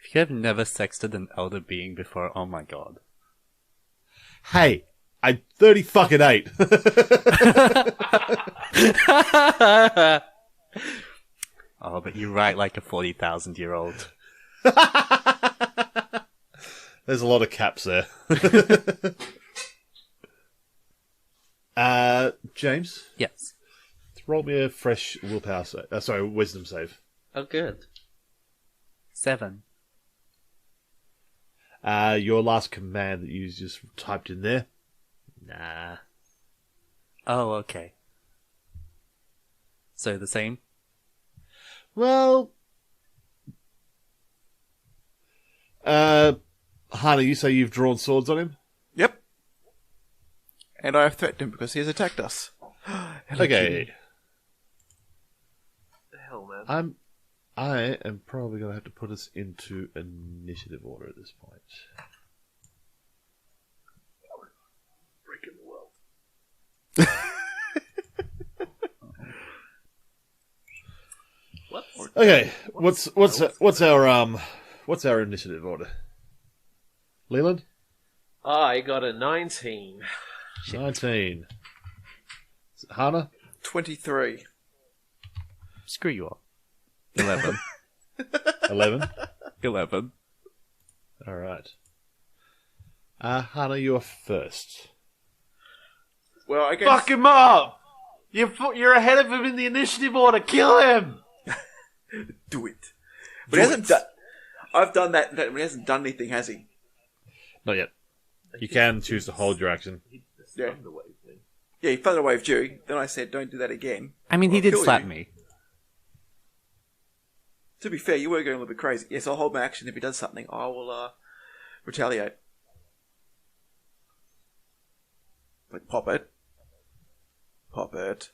If you have never sexted an elder being before, oh my god. Hey, I'm 30 fucking 8. Oh, but you write like a 40,000-year-old. There's a lot of caps there. James, Yes. roll me a fresh willpower save. Wisdom save. Oh, good. 7. Your last command that you just typed in there Nah. Oh, okay. So the same? Well, Hana, you say you've drawn swords on him? Yep. And I have threatened him because he has attacked us. Okay. The hell, man. I am probably going to have to put us into initiative order at this point. Breaking the world. What? Okay, what's our initiative order? Leland? I got a 19. 19. Hana? 23. Screw you all. 11. 11. 11. All right. Hana, you're first. Well, I guess... Fuck him up! You're ahead of him in the initiative order. Kill him! Do it. But he hasn't done... I've done that, but he hasn't done anything, has he? Not yet. You can choose to hold your action. Yeah. Yeah, he thunder waved you. Then I said, don't do that again. I mean, he I'll did kill slap you. me. To be fair, you were going a little bit crazy. Yes, I'll hold my action. If he does something, I will retaliate. Like, pop it. Pop it.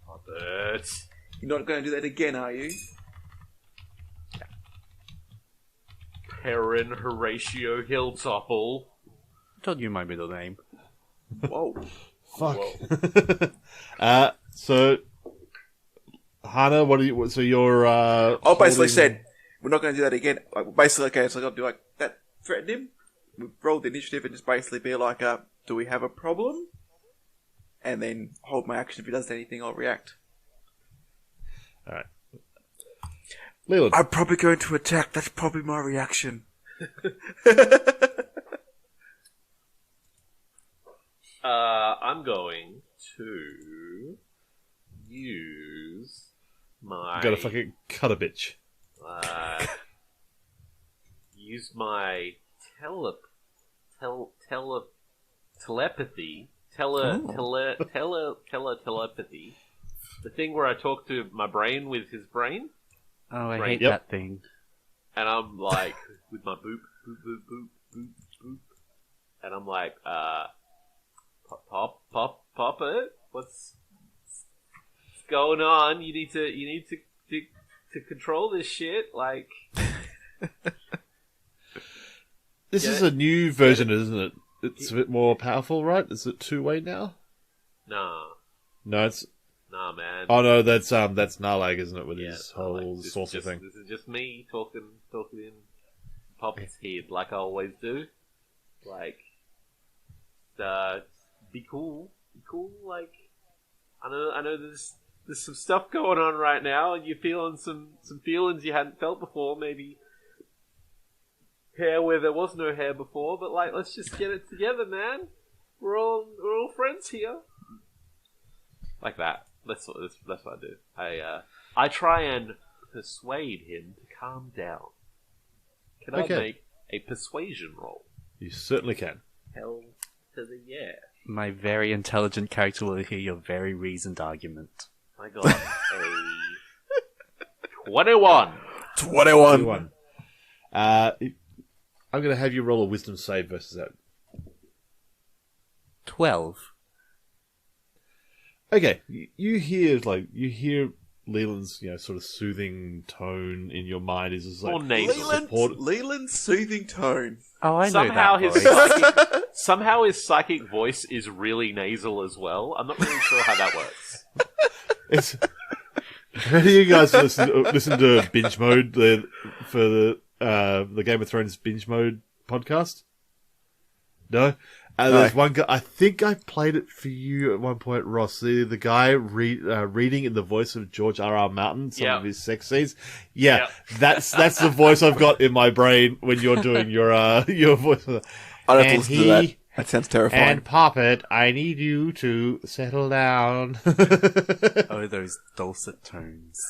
Pop it. You're not going to do that again, are you? Perrin Horatio Hilltopple. Told you my middle name. Whoa. Fuck. So, Hana, what are you? So you're. I basically said, we're not going to do that again. Like, basically, okay, so I've got to do like that. Threaten him. We roll the initiative and just basically be like, do we have a problem? And then hold my action. If he does anything, I'll react. All right. Leland. I'm probably going to attack. That's probably my reaction. I'm going to use my... Gotta fucking cut a bitch. Use my telepathy. Telepathy. The thing where I talk to my brain with his brain. Oh, I Right. hate Yep. that thing. And I'm like, with my boop, boop, boop, boop, boop, boop. And I'm like, pop it? What's going on? You need to control this shit. Like, This Get is it? a new version, isn't it? It's a bit more powerful, right? Is it two-way now? nah, No, it's. man. Oh no, that's Narlag, isn't it? With Yeah, his it's whole like, this is saucer just- thing. This is just me talking in Pop's head, like I always do. Like, be cool. Like, I know. There's some stuff going on right now, and you're feeling some feelings you hadn't felt before. Maybe hair where there was no hair before, but like, let's just get it together, man. We're all friends here. Like that. That's what I do. I try and persuade him to calm down. Can Okay. I make a persuasion roll? You certainly can. Hell to the yeah. My very intelligent character will hear your very reasoned argument. I got a 21. 21. I'm going to have you roll a wisdom save versus that. 12. Okay, you hear Leland's sort of soothing tone in your mind is just like Or nasal. Leland's soothing tone. Oh, I know Somehow that his voice. somehow his psychic voice is really nasal as well. I'm not really sure how that works. It's. How do you guys listen to Binge Mode for the Game of Thrones Binge Mode podcast? No. There's one guy. I think I played it for you at one point, Ross. The guy reading in the voice of George R.R. Martin some Yep. of his sex scenes. Yeah, Yep. that's the voice I've got in my brain when you're doing your voice. I don't have to And listen to that. That sounds terrifying. And Poppet, I need you to settle down. Oh, those dulcet tones.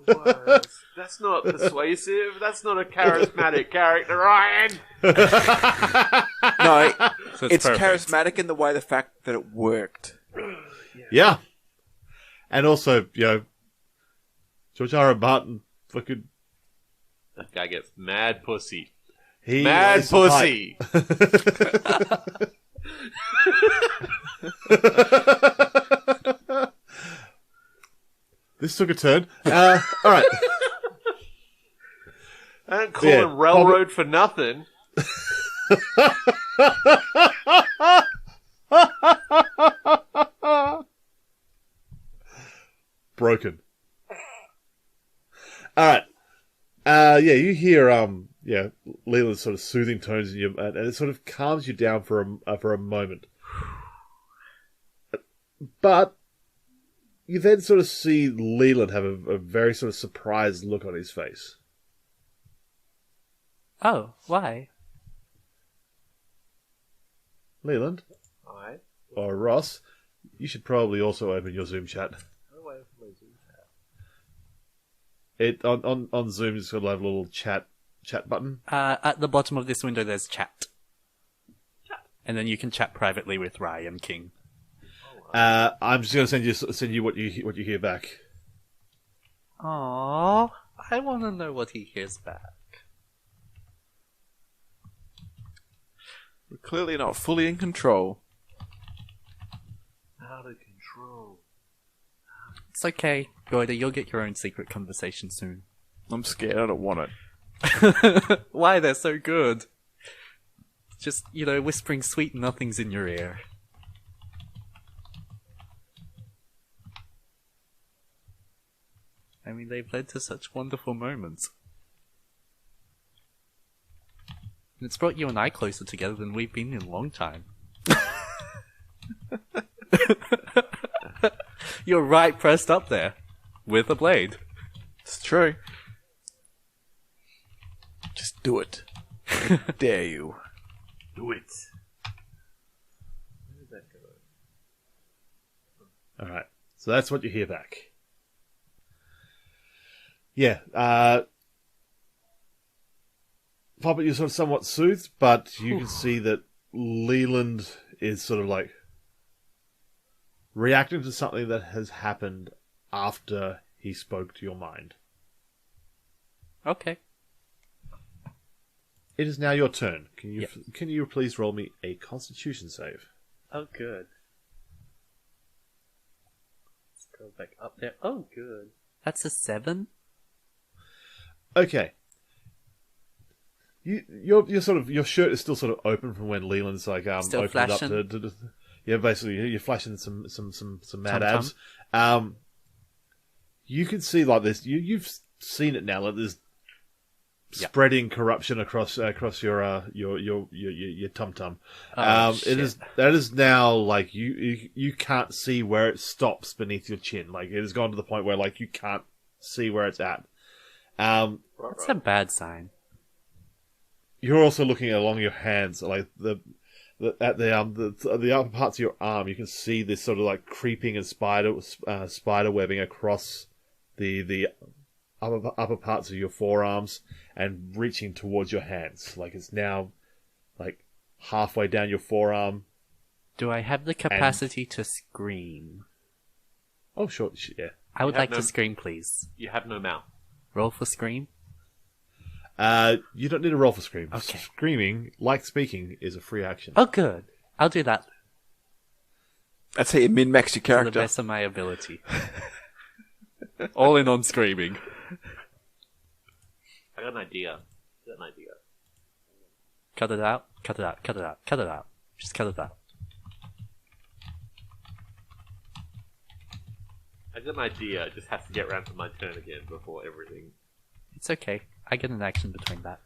The worst. That's not persuasive. That's not a charismatic character, Ryan. No, So It's perfect. charismatic in the way the fact that it worked. Yeah. And also, George R. R. Martin fucking That guy gets mad pussy. he Mad is the pussy. hype. This took a turn. All right. I don't call Yeah, him railroad for nothing. Broken. All right. You hear Leland's sort of soothing tones in you, and it sort of calms you down for a moment. But you then sort of see Leland have a very sort of surprised look on his face. Oh, why? Leland Alright. or Ross, you should probably also open your Zoom chat. It on Zoom you sort of have a little chat button. At the bottom of this window, there's chat. And then you can chat privately with Ryan King. I'm just going to send you what you hear back. Aww, I want to know what he hears back. We're clearly not fully in control. Out of control. It's okay, Goida, you'll get your own secret conversation soon. I'm scared. I don't want it. Why, they're so good. Just, whispering sweet nothings in your ear. I mean, they've led to such wonderful moments. And it's brought you and I closer together than we've been in a long time. You're right pressed up there. With a blade. It's true. Just do it. Dare you. Do it. All right. So that's what you hear back. Yeah. Papa, you're sort of somewhat soothed, but you can see that Leland is sort of like reacting to something that has happened after he spoke to your mind. Okay. It is now your turn. Can you please roll me a Constitution save? Oh, good. Let's go back up there. Oh, good. That's a 7? Okay. You're sort of, your shirt is still sort of open from when Leland's like Still opened flashing? it up to yeah, basically you're flashing some mad Tum-tum. abs. You can see like this. You've seen it now. Like there's Yep. spreading corruption across your tum tum. Oh, That is now like you can't see where it stops beneath your chin. Like it has gone to the point where like you can't see where it's at. That's a bad sign. You're also looking along your hands, like the upper parts of your arm. You can see this sort of like creeping and spider webbing across the upper parts of your forearms and reaching towards your hands. Like it's now like halfway down your forearm. Do I have the capacity to scream? Oh, sure, yeah. I would have like no- to scream, please. You have no mouth. Roll for scream? You don't need a roll for scream. Okay. Screaming, like speaking, is a free action. Oh, good. I'll do that That's how you min-max your to the character. best of my ability. All in on screaming. I got an idea. Cut it out, cut it out, cut it out, cut it out. Just cut it out. I got an idea. I just have to get around to my turn again before everything. It's okay. I get an action between that.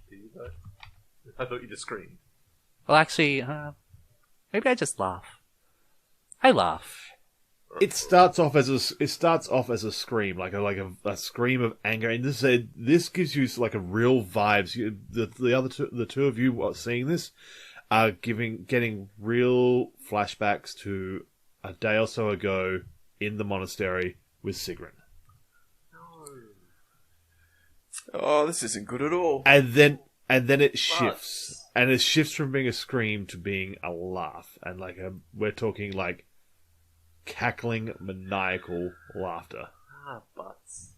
Do you though? I thought you just screamed. Well, actually, maybe I just laugh. I laugh. It starts off as a scream, like a scream of anger, and this gives you like a real vibes. The two of you seeing this are getting real flashbacks to a day or so ago in the monastery with Sigrun. Oh, this isn't good at all. and then it shifts, and it shifts from being a scream to being a laugh, and we're talking like cackling, maniacal laughter. Ah, butts.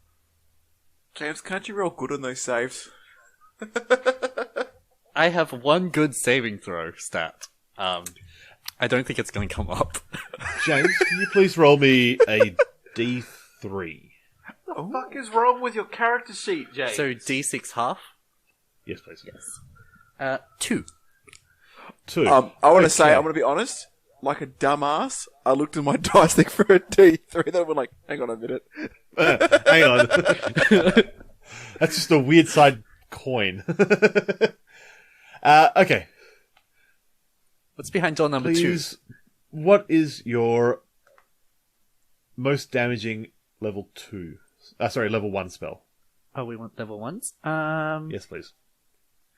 James, can't you roll good on those saves? I have one good saving throw stat. I don't think it's going to come up. James, can you please roll me a D3? What the fuck is wrong with your character sheet, James? So D6 half? Yes, please. Yes. 2. 2. I want to say, Okay. I'm going to be honest, like a dumbass, I looked at my dice thing for a D3, then I went like, hang on a minute. Hang on. That's just a weird side coin. Okay. What's behind door number 2? Please, what is your most damaging level 2? Level 1 spell. Oh, we want level 1s? Yes, please.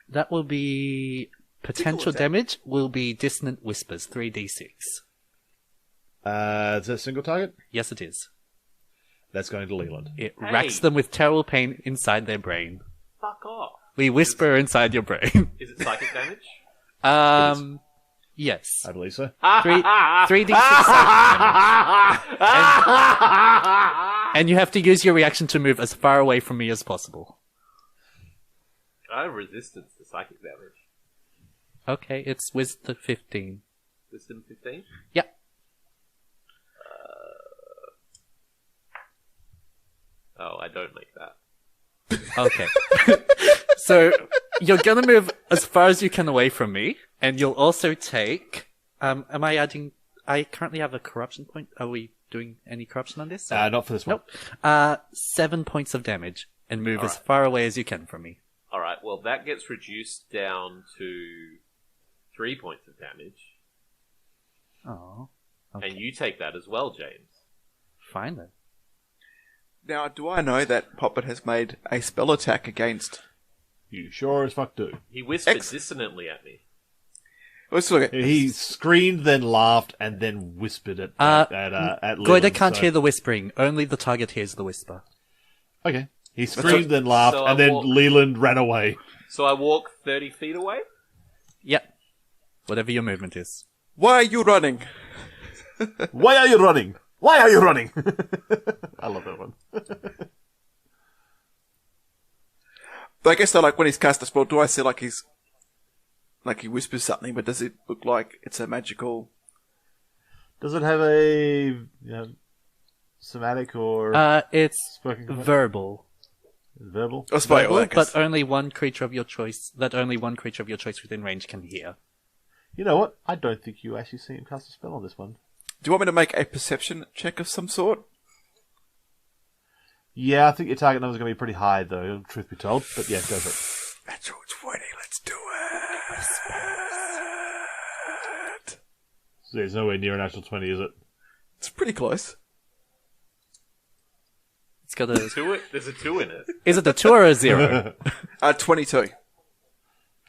That will be... Potential damage will be Dissonant Whispers, 3d6. Is that a single target? Yes, it is. That's going to Leland. It Hey. racks them with terrible pain inside their brain. Fuck off. We whisper inside your brain. Is it psychic damage? Yes. I believe so. 3d6 psychic damage. And you have to use your reaction to move as far away from me as possible. I have resistance to psychic damage. Okay, it's Wisdom 15. Wisdom 15? Yeah. Oh, I don't make that. Okay. So, you're gonna move as far as you can away from me, and you'll also take... am I adding... I currently have a corruption point. Are we doing any corruption on this? Not for this one. Nope. 7 points of damage, and move as Alright. far away as you can from me. Alright, well, that gets reduced down to 3 points of damage. Oh. And you take that as well, James. Fine then. Now, do I know that Poppet has made a spell attack against... You sure as fuck do. He whispered Ex- dissonantly at me. Let's look at... He screamed, then laughed, and then whispered at Goida Leland, can't so- hear the whispering. Only the target hears the whisper. Okay. He screamed, then laughed, So I and then walk- Leland ran away. So I walk 30 feet away? Yep. Whatever your movement is. Why are you running? Why are you running? Why are you running? I love that one. But I guess though, like when he's cast a spell, do I see like he's... Like he whispers something, but does it look like it's a magical... Does it have a somatic or It's spoken comment? verbal. Verbal? Oh, spell, Verbal, I guess. but only one creature of your choice, within range can hear. You know what? I don't think you actually see him cast a spell on this one. Do you want me to make a perception check of some sort? Yeah, I think your target number's going to be pretty high, though, truth be told. But yeah, go for it. Natural 20, let's do it! So there's nowhere near a natural 20, is it? It's pretty close. It's got a... There's a 2 in it. Is it a 2 or a 0? 22.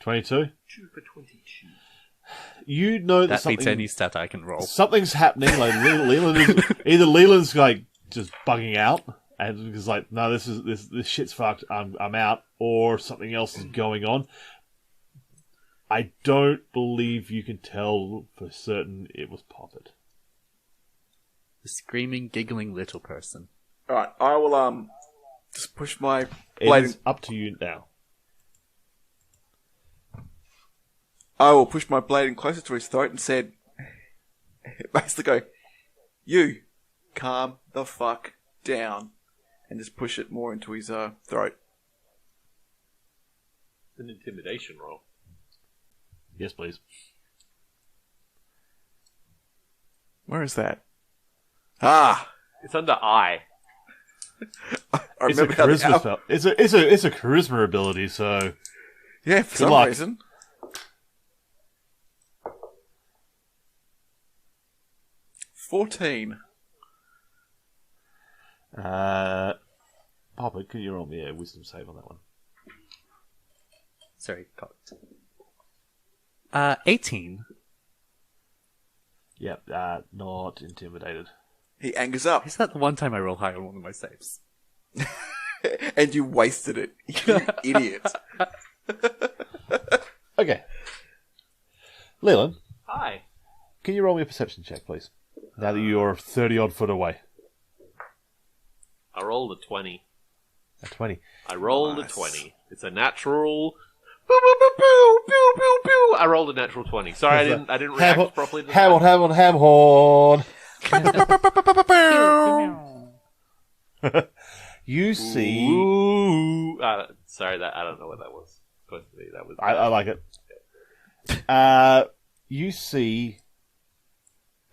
22? 2 for 22. You know that That beats something, any stat I can roll. something's happening. Like Leland is either Leland's like just bugging out and is like, no, this shit's fucked. I'm out, or something else is going on. I don't believe you can tell for certain it was Poppet. The screaming, giggling little person. Alright, I will, just push my It blade... is up to you now. I will push my blade in closer to his throat and said... Basically go, you, calm the fuck down. And just push it more into his, throat. It's an intimidation roll. Yes, please. Where is that? Ah! It's under I. I It's a remember how the charisma spell. It's a charisma ability. So Yeah, for some luck. reason. $14. Poppet, can you roll me a wisdom save on that one? Sorry, cocked. 18. Yep. Not intimidated. He angers up. Is that the one time I roll high on one of my saves? And you wasted it, you idiot. Okay. Leland, Hi. can you roll me a perception check, please? Now that you're 30-odd foot away. I rolled a 20. A 20. I rolled Nice. a 20. It's a natural. Boo, boo, boo, boo, boo, boo, boo. I rolled a natural 20. Sorry, I didn't react properly to that. Ham horn. You see... Ooh. Sorry, I don't know what that was supposed to be. That was. I like it. You see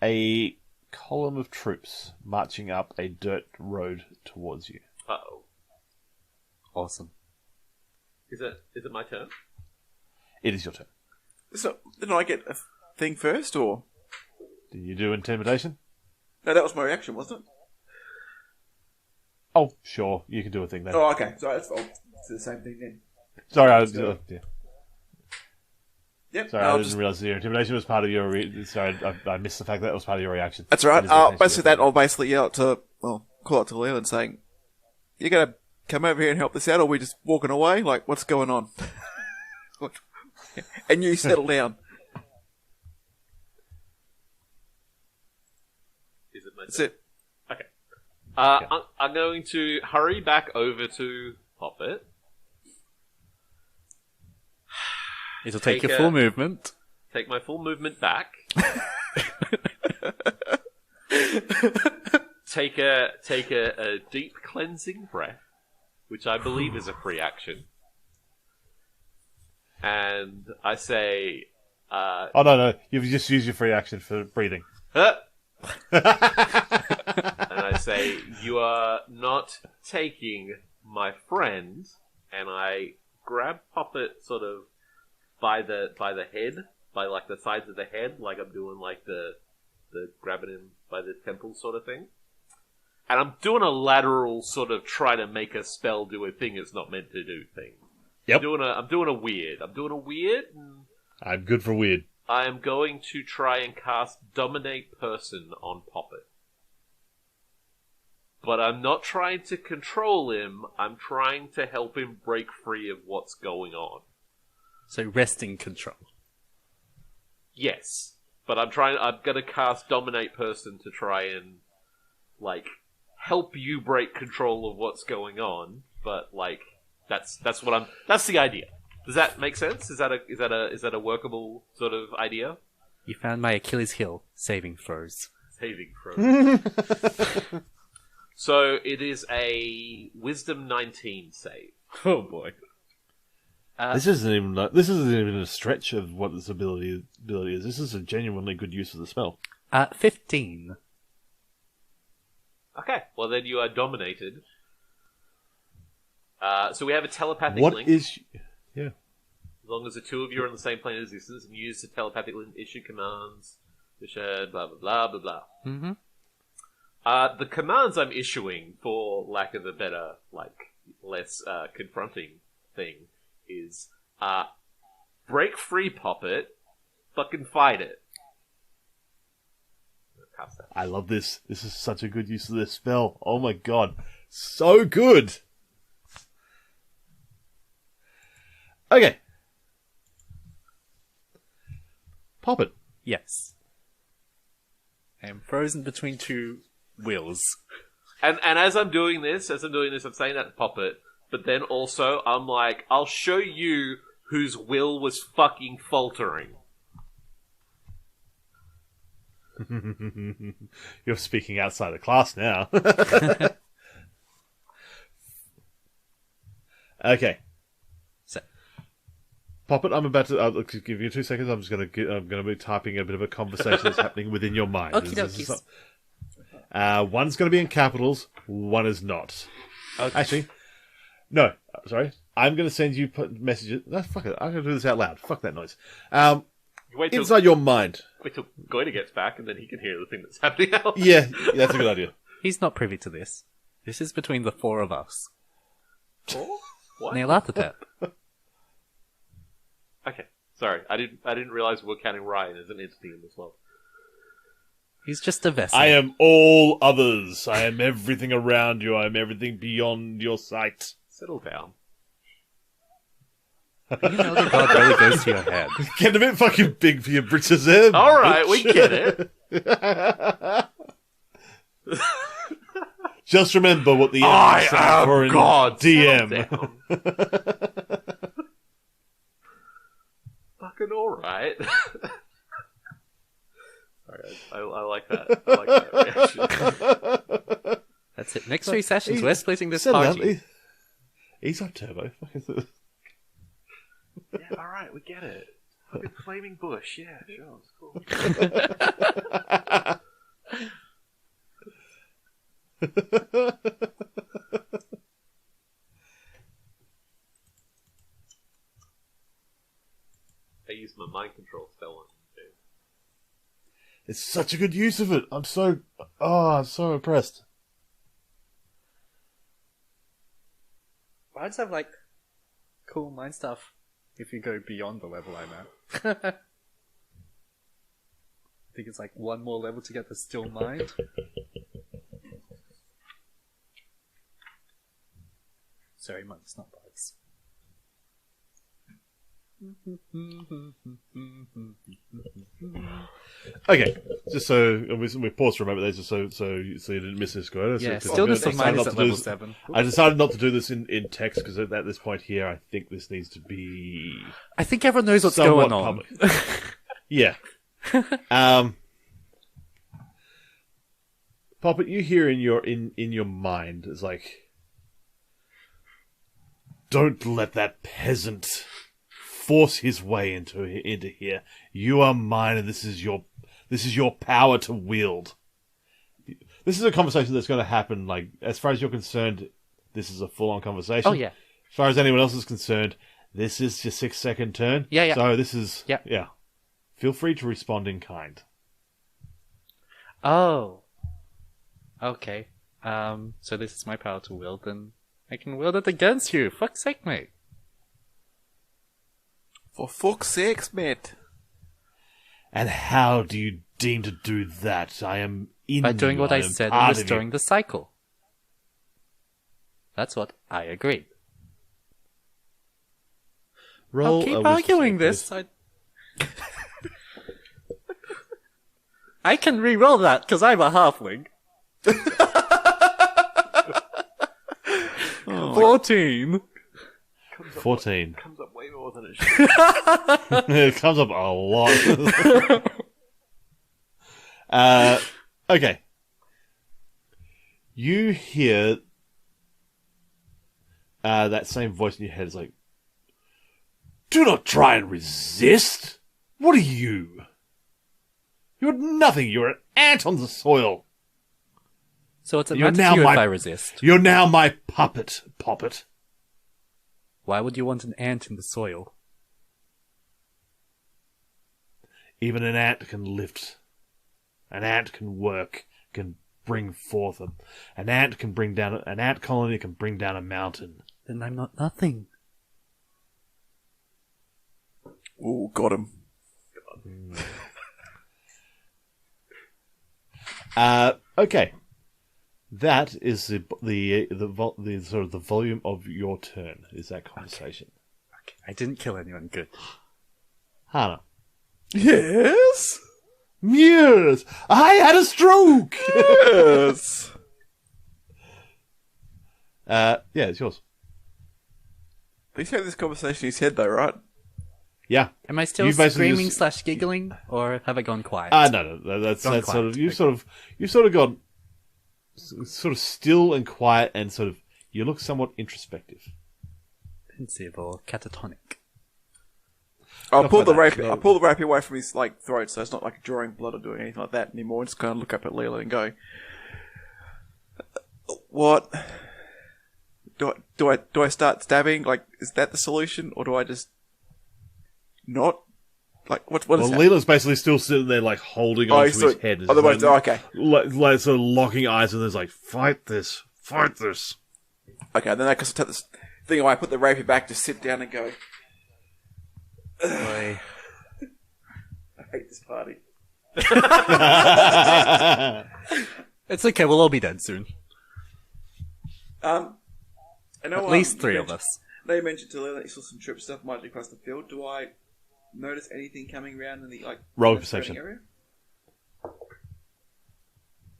a column of troops marching up a dirt road towards you. Uh-oh. Awesome. Is it my turn? It is your turn. So, didn't I get a thing first, or? Did you do intimidation? No, that was my reaction, wasn't it? Oh, sure. You can do a thing then. Oh, okay. So it's the same thing then. Sorry, I was... So- yeah. Yep. Sorry, no, I I'll didn't just- realize the intimidation was part of your... Sorry, I missed the fact that was part of your reaction. That's right. It is intentional. Basically that, I'll basically yell out to, call out to Leland saying, "You gonna come over here and help this out, or are we just walking away? Like, what's going on?" And you settle down. Is it my That's turn? it. Okay. I'm going to hurry back over to Poppet. It'll take Take your a- full movement. Take my full movement back. take a deep cleansing breath, which I believe is a free action. And I say, Oh, no. You've just used your free action for breathing. huh? And I say, "You are not taking my friend." And I grab Poppet sort of by the head, by like the sides of the head, like I'm doing like the grabbing him by the temples sort of thing. And I'm doing a lateral sort of try to make a spell do a thing it's not meant to do thing. Yep. I'm doing a weird. And I'm good for weird. I am going to try and cast Dominate Person on Poppet. But I'm not trying to control him, I'm trying to help him break free of what's going on. So resting control. Yes. But I'm gonna cast Dominate Person to try and, like, help you break control of what's going on, but, like, that's the idea. Does that make sense? Is that a workable sort of idea? You found my Achilles heel, saving throws. Saving throw. So it is a Wisdom 19 save. Oh boy. This isn't even a stretch of what this ability is. This is a genuinely good use of the spell. 15. Okay, well then you are dominated. So we have a telepathic What link. is... Yeah. As long as the two of you are on the same plane of existence and use the telepathic link, issue commands, blah blah blah blah blah. Mm-hmm. The commands I'm issuing, for lack of a better, like, less confronting thing, is break free Poppet, fucking fight it. Cast that. I love this. This is such a good use of this spell. Oh my god. So good! Okay. Pop it. Yes. I am frozen between two wheels. And as I'm doing this, I'm saying that to Poppet, but then also I'm like, I'll show you whose will was fucking faltering. You're speaking outside of class now. Okay. So, Poppet, I'm about to... I'll give you 2 seconds. I'm going to be typing a bit of a conversation that's happening within your mind. okie This is dokies. one's going to be in capitals, one is not. Okay. Actually, no. Sorry. I'm going to send you messages... No, fuck it. I'm going to do this out loud. Fuck that noise. Wait till Inside your mind. Goiter gets back, and then he can hear the thing that's happening out. Yeah, that's a good idea. He's not privy to this. This is between the four of us. Oh? What? Nyarlathotep. Okay, sorry, I didn't realize we were counting Ryan as an entity in this world. He's just a vessel. I am all others. I am everything around you. I am everything beyond your sight. Settle down. You know the god really goes to your head. Get a bit fucking big for your britches there. All right, we get it. Just remember what the I M stands for am in God. DM. Settle down. Fucking all right. Sorry, I like that. I like that reaction. That's it. Next 3 sessions, we're splitting this Settle down. party. He's on turbo. Yeah, all right, we get it. Fucking flaming bush. Yeah, sure, it's cool. I used my mind control spell on you, too. It's such a good use of it. I'm so impressed. Bards have, like, cool mind stuff if you go beyond the level I'm at. I think it's like one more level to get the still mind. Sorry, monks, not bards. Okay, just so we paused for a moment there, just so you didn't miss this, guys. Yeah, stillness of mind is at level 7. I decided not to do this in text because at this point here, I think this needs to be I think everyone knows what's somewhat going on. public. Yeah. Poppet, you hear in your mind is like, don't let that peasant force his way into here. You are mine, and this is your power to wield. This is a conversation that's going to happen. Like, as far as you're concerned, this is a full-on conversation. Oh, yeah. As far as anyone else is concerned, this is your 6-second turn. Yeah. So this is Yeah. Feel free to respond in kind. Oh. Okay. So this is my power to wield, and I can wield it against you. Fuck's sake, mate. For fuck's sakes, mate. And how do you deem to do that? I am in By doing you. what I am said part and of you. restoring the cycle. That's what I agreed. Roll I'll keep a wisdom arguing check, this. I can re-roll that because I'm a halfling. 14. please. 14. Comes up way more than it should. It comes up a lot. Okay. You hear that same voice in your head is like, do not try and resist. What are you? You're nothing. You're an ant on the soil. So it's a You're matter now to you my- if I resist. You're now my puppet, Poppet. Why would you want an ant in the soil? Even an ant can lift. An ant can work, can bring forth an ant colony can bring down a mountain. Then I'm not nothing. Ooh, got him. Okay. That is the sort of the volume of your turn. Is that conversation? Okay. I didn't kill anyone. Good. Hannah. Yes? Yes, I had a stroke. Yes! Yeah, it's yours. He's having this conversation in his head, though, right? Yeah. Am I still You basically screaming just- / giggling, or have I gone quiet? No. That's Gone sort quiet. of you've sort of gone sort of still and quiet, and sort of you look somewhat introspective. Pensive or catatonic. I'll Not pull quite the that, rapier. no. I'll pull the rapier away from his throat, so it's not like drawing blood or doing anything like that anymore. Just kind of look up at Leela and go, "What? Do I start stabbing? Like, is that the solution, or do I just not? Like, what is Well, happening?" Leela's basically still sitting there, like holding on to he's his head. Otherwise, okay. Like sort of locking eyes, and there's like, fight this. Okay, then I can take this thing away, put the rapier back, just sit down and go, Boy. I hate this party. It's okay, we'll all be dead soon. I know, At least three of us. I know you mentioned earlier that you saw some troop stuff marching across the field. Do I notice anything coming around in the Roll penetrating perception. area?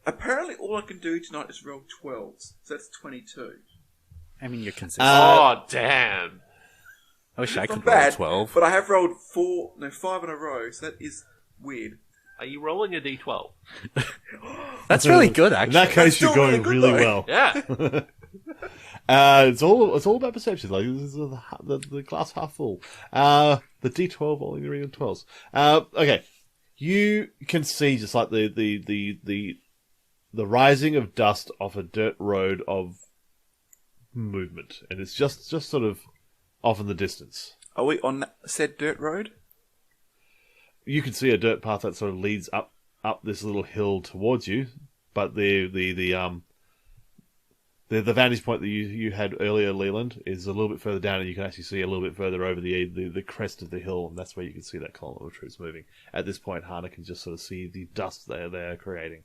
Apparently, all I can do tonight is roll 12s, so that's 22. I mean, you're consistent. Oh, damn. I wish I Not could bad, roll 12. but I have rolled 5 in a row, so that is weird. Are you rolling a d12? That's really good, In actually. that case, you're still going really good, really though. well. Yeah. It's all about perception. Like this is the glass half full. The D12 only the ring of 12s. Okay, you can see just like the rising of dust off a dirt road of movement, and it's just sort of off in the distance. Are we on said dirt road? You can see a dirt path that sort of leads up this little hill towards you, but the vantage point that you had earlier, Leland, is a little bit further down, and you can actually see a little bit further over the crest of the hill, and that's where you can see that column of troops moving. At this point, Hana can just sort of see the dust they're creating.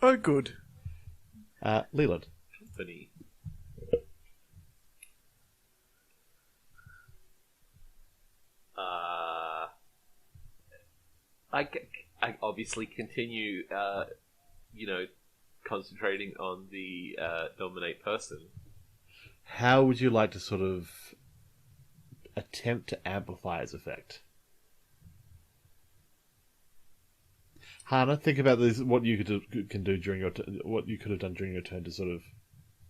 Oh, good. Leland. Company. I obviously continue, concentrating on the dominate person. How would you like to sort of attempt to amplify its effect? Hana, think about this. What you can do during your what you could have done during your turn to sort of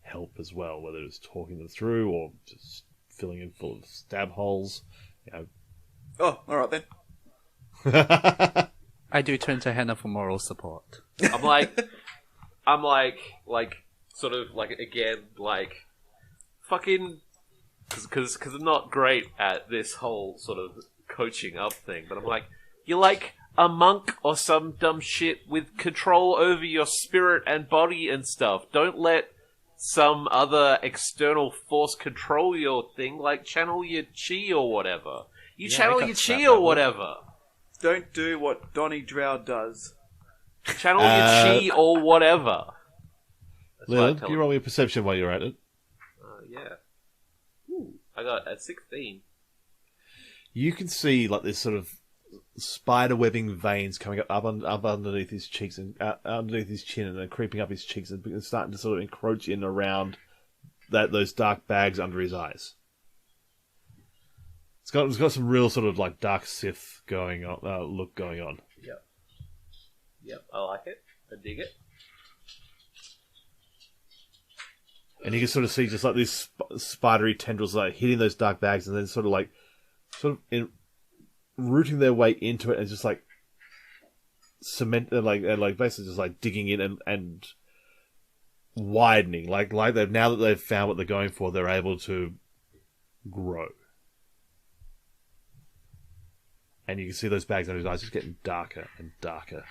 help as well, whether it's talking them through or just filling in full of stab holes. Oh, alright then. I do turn to Hannah for moral support. I'm like, fucking, because I'm not great at this whole sort of coaching up thing, but I'm like, you're like a monk or some dumb shit with control over your spirit and body and stuff. Don't let some other external force control your thing, like channel your chi or whatever. You channel your chi or whatever. Don't do what Donnie Drow does. Channel your chi or whatever. That's what I Leland, tell can you him. roll me a perception while you're at it? Yeah. Ooh, I got a 16. You can see like this sort of spider webbing veins coming up underneath his cheeks and underneath his chin, and then creeping up his cheeks and starting to sort of encroach in around those dark bags under his eyes. It's got some real sort of like dark Sith going on look going on. Yep, I like it. I dig it. And you can sort of see just like these spidery tendrils like hitting those dark bags, and then sort of rooting their way into it, and just like cement, like basically just like digging in and widening. Like they've now that they've found what they're going for, they're able to grow. And you can see those bags under his eyes just getting darker and darker.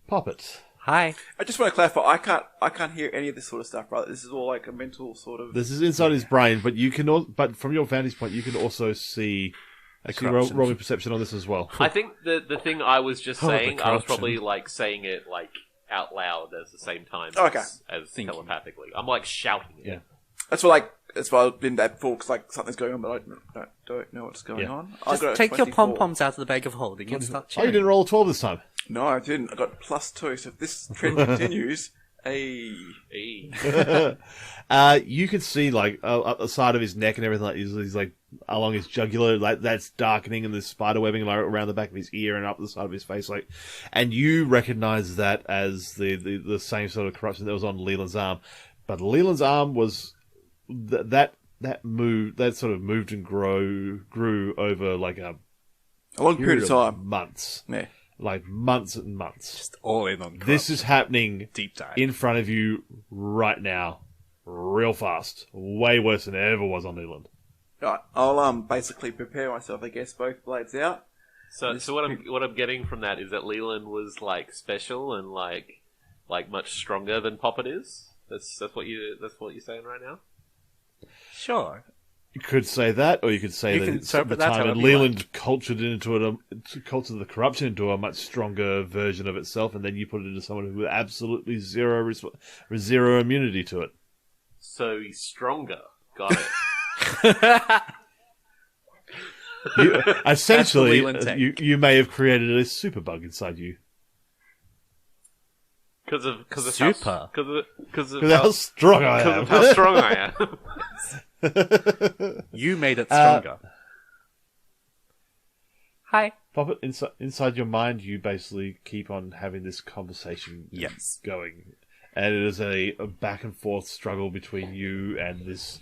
Poppet. Hi. I just want to clarify, I can't hear any of this sort of stuff, right? This is all like a mental sort of... This is inside his brain, but you can. But from your vantage point, you can also see. Actually, corruption. roll me perception on this as well. I think the thing I was just Oh, the saying, I was corruption. probably like saying it like out loud at the same time Okay. as Thinking. telepathically. I'm like shouting it. Yeah. That's why I've been there before, because like something's going on, but I don't know what's going Yeah. on. I Just got a take your 24. pom-poms out of the bag of holding and start Oh, you cheering. didn't roll a 12 this time. No, I didn't. I got +2, so if this trend continues, Hey. You can see like up the side of his neck and everything. Like he's like along his jugular, like that's darkening, and there's spider webbing like, around the back of his ear and up the side of his face. Like, and you recognize that as the same sort of corruption that was on Leland's arm, but Leland's arm was that sort of moved and grew over like a a long period of time. months, Yeah. like months and months. Just all in on This is happening deep dive. in front of you right now, real fast, way worse than it ever was on Leland. Right, I'll basically prepare myself, I guess, both blades out. So what I'm getting from that is that Leland was like special and like much stronger than Poppet is. That's what you're saying right now. Sure. You could say that, or you could say You that can it's at the interpret that time, and however you Leland cultured the corruption into a much stronger version of itself, and then you put it into someone who had absolutely zero immunity to it. So he's stronger. Got it. Essentially, Leland take. you may have created a superbug inside you. Because of Super. Because of How strong I am. how strong I am. You made it stronger. Hi. Puppet, inside your mind, you basically keep on having this conversation Yes. going. And it is a back and forth struggle between you and this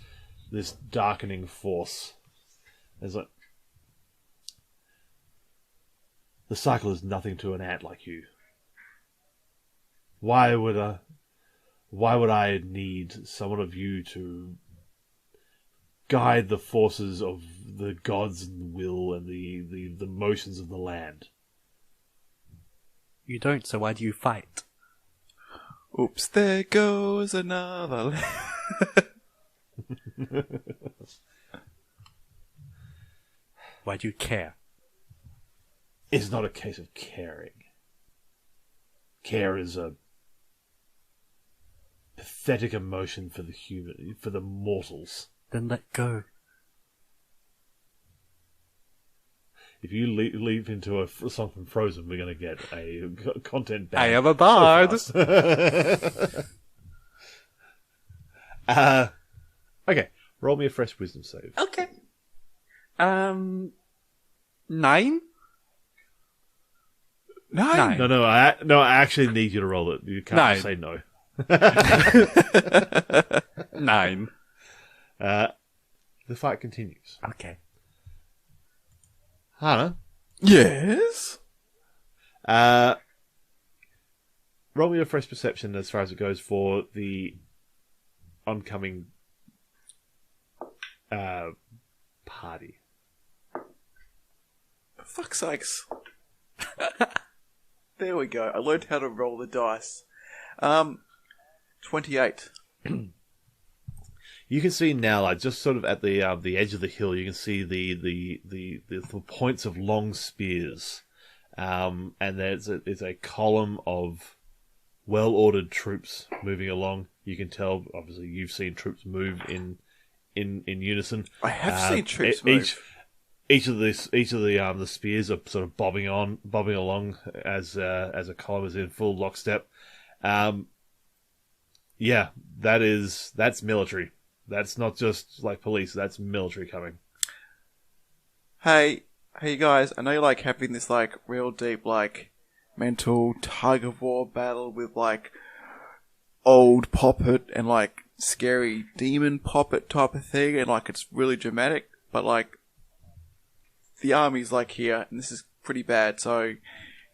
darkening force. There's like, the cycle is nothing to an ant like you. Why would I need someone of you to guide the forces of the gods and the will and the motions of the land? You don't, so why do you fight? Oops, there goes another. Why do you care? It's not a case of caring. Care is a pathetic emotion for the mortals. Then let go. If you leap into a song from Frozen, we're going to get a content ban. I am a bard. Okay, roll me a fresh wisdom save. Okay. 9? 9. No, I actually need you to roll it. You can't just say no. 9. The fight continues. Okay. Hannah, Yes. roll me a fresh perception as far as it goes for the oncoming party. For fuck's sakes. There we go. I learned how to roll the dice. 28. You can see now, like just sort of at the edge of the hill, you can see the points of long spears, and there's a column of well-ordered troops moving along. You can tell, obviously, you've seen troops move in unison. I have seen troops move. Each of the spears are sort of bobbing along as a column is in full lockstep. Yeah, that's military. That's not just like police. That's military coming. Hey guys, I know you like having this like real deep like mental tug of war battle with like old Poppet and like scary demon Poppet type of thing, and like it's really dramatic, but like the army's like here and this is pretty bad, so if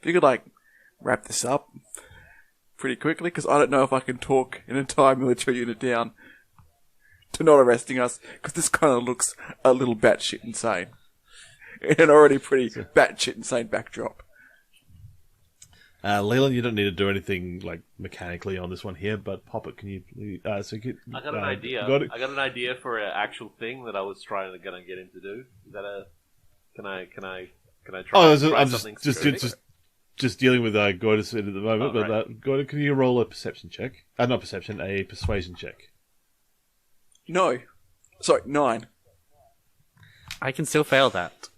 you could like wrap this up pretty quickly, because I don't know if I can talk an entire military unit down to not arresting us, because this kind of looks a little batshit insane. In an already pretty batshit insane backdrop. Leland, you don't need to do anything like mechanically on this one here, but Poppet, can you? I got an idea. I got an idea for an actual thing that I was gonna get him to do. Is that a? Can I try? I'm something? just dealing with Goidus at the moment. Oh, but right. Goidus, can you roll a perception check? Not perception, a persuasion check. No. Sorry, 9. I can still fail that.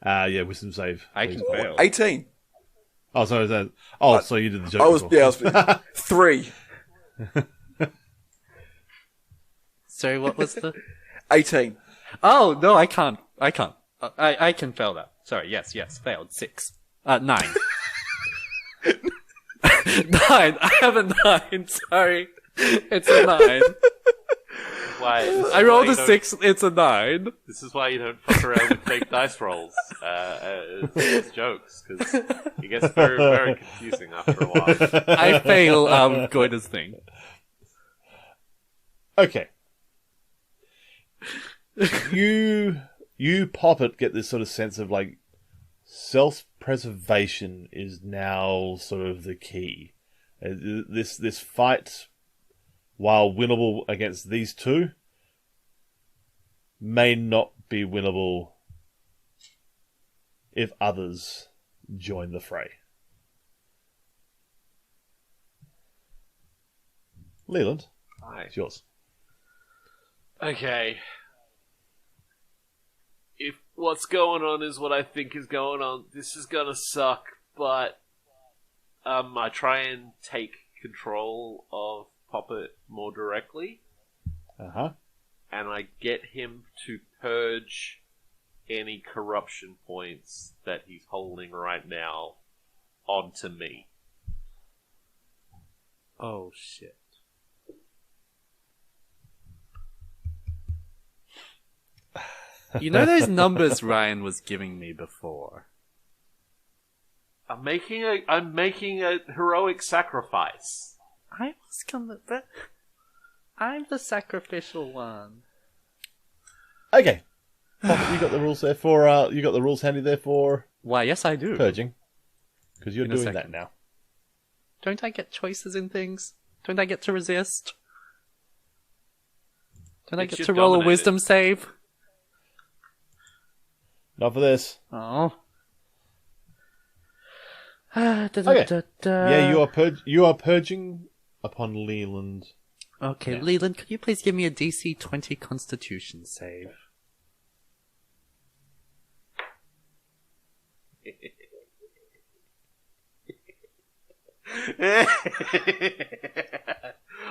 Yeah, wisdom save. I please. can fail. 18. Oh, sorry. So you did the joke. I was before. 3. So what was the... 18. Oh, no, I can't. I can fail that. Sorry, yes, failed. 6. 9. 9. I have a 9, sorry. It's a 9. Why? I rolled a 6, it's a 9. This is why you don't fuck around with fake dice rolls. It's jokes, because it gets very, very confusing after a while. I fail Goida's thing. Okay. You Poppet get this sort of sense of like self-preservation is now sort of the key. This fight, while winnable against these two, may not be winnable if others join the fray. Leland, Hi. it's yours. Okay. If what's going on is what I think is going on, this is gonna suck, but I try and take control of Poppet more directly, Uh-huh. and I get him to purge any corruption points that he's holding right now onto me. Oh shit. You know those numbers Ryan was giving me before? I'm making a heroic sacrifice. I was gonna, but I'm the sacrificial one. Okay. Poppet, you got the rules there for you got the rules handy there for Why, yes I do. purging. Because you're In a doing second. that now. Don't I get choices in things? Don't I get to resist? Don't I It's get just to roll a dominated. wisdom save? Not for this. Oh. Okay. Yeah, you are purging upon Leland. Okay, Yeah. Leland, could you please give me a DC 20 Constitution save?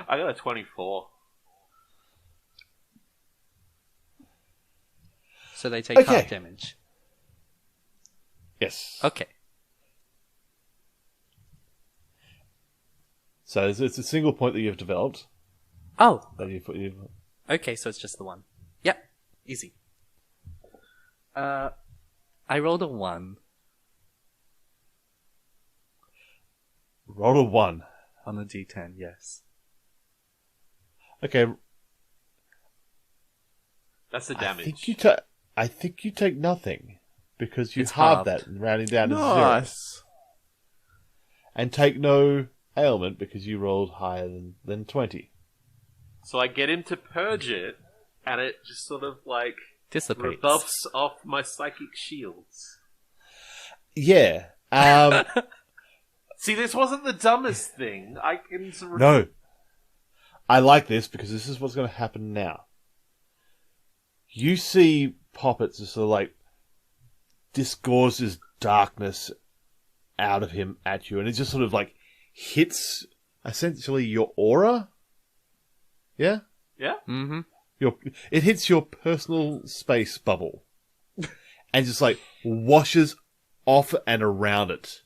I got a 24. So they take Okay. half damage. Yes. Okay. So it's a single point that you've developed. Oh, That you've okay, so it's just the one. Yep, easy. I rolled a 1 rolled a 1. on a D10, yes. Okay. That's the I damage. think you take nothing because you It's halve halved. that, rounding down to 0. Nice. And take no ailment because you rolled higher than 20. So I get him to purge it, and it just sort of like Dissipates. rebuffs off my psychic shields. Yeah. See, this wasn't the dumbest thing. I can No. I like this because this is what's going to happen now. You see Poppet just sort of like disgorge this darkness out of him at you, and it just sort of like hits essentially your aura. Yeah? Yeah. Mm-hmm. It hits your personal space bubble and just like washes off and around it.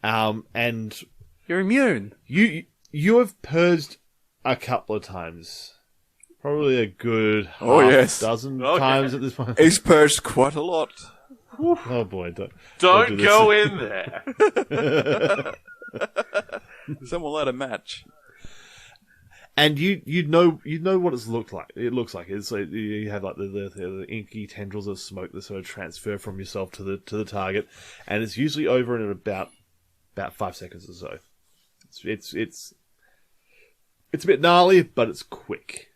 And You're immune. you have purged a couple of times. Probably a good Oh, half yes. dozen Okay. times at this point. He's purged quite a lot. Oh boy, don't Don't do this. go in there. Someone let a match. And you know what it's looked like. It looks like it's like you have like the inky tendrils of smoke that sort of transfer from yourself to the target, and it's usually over in about 5 seconds or so. It's a bit gnarly, but it's quick.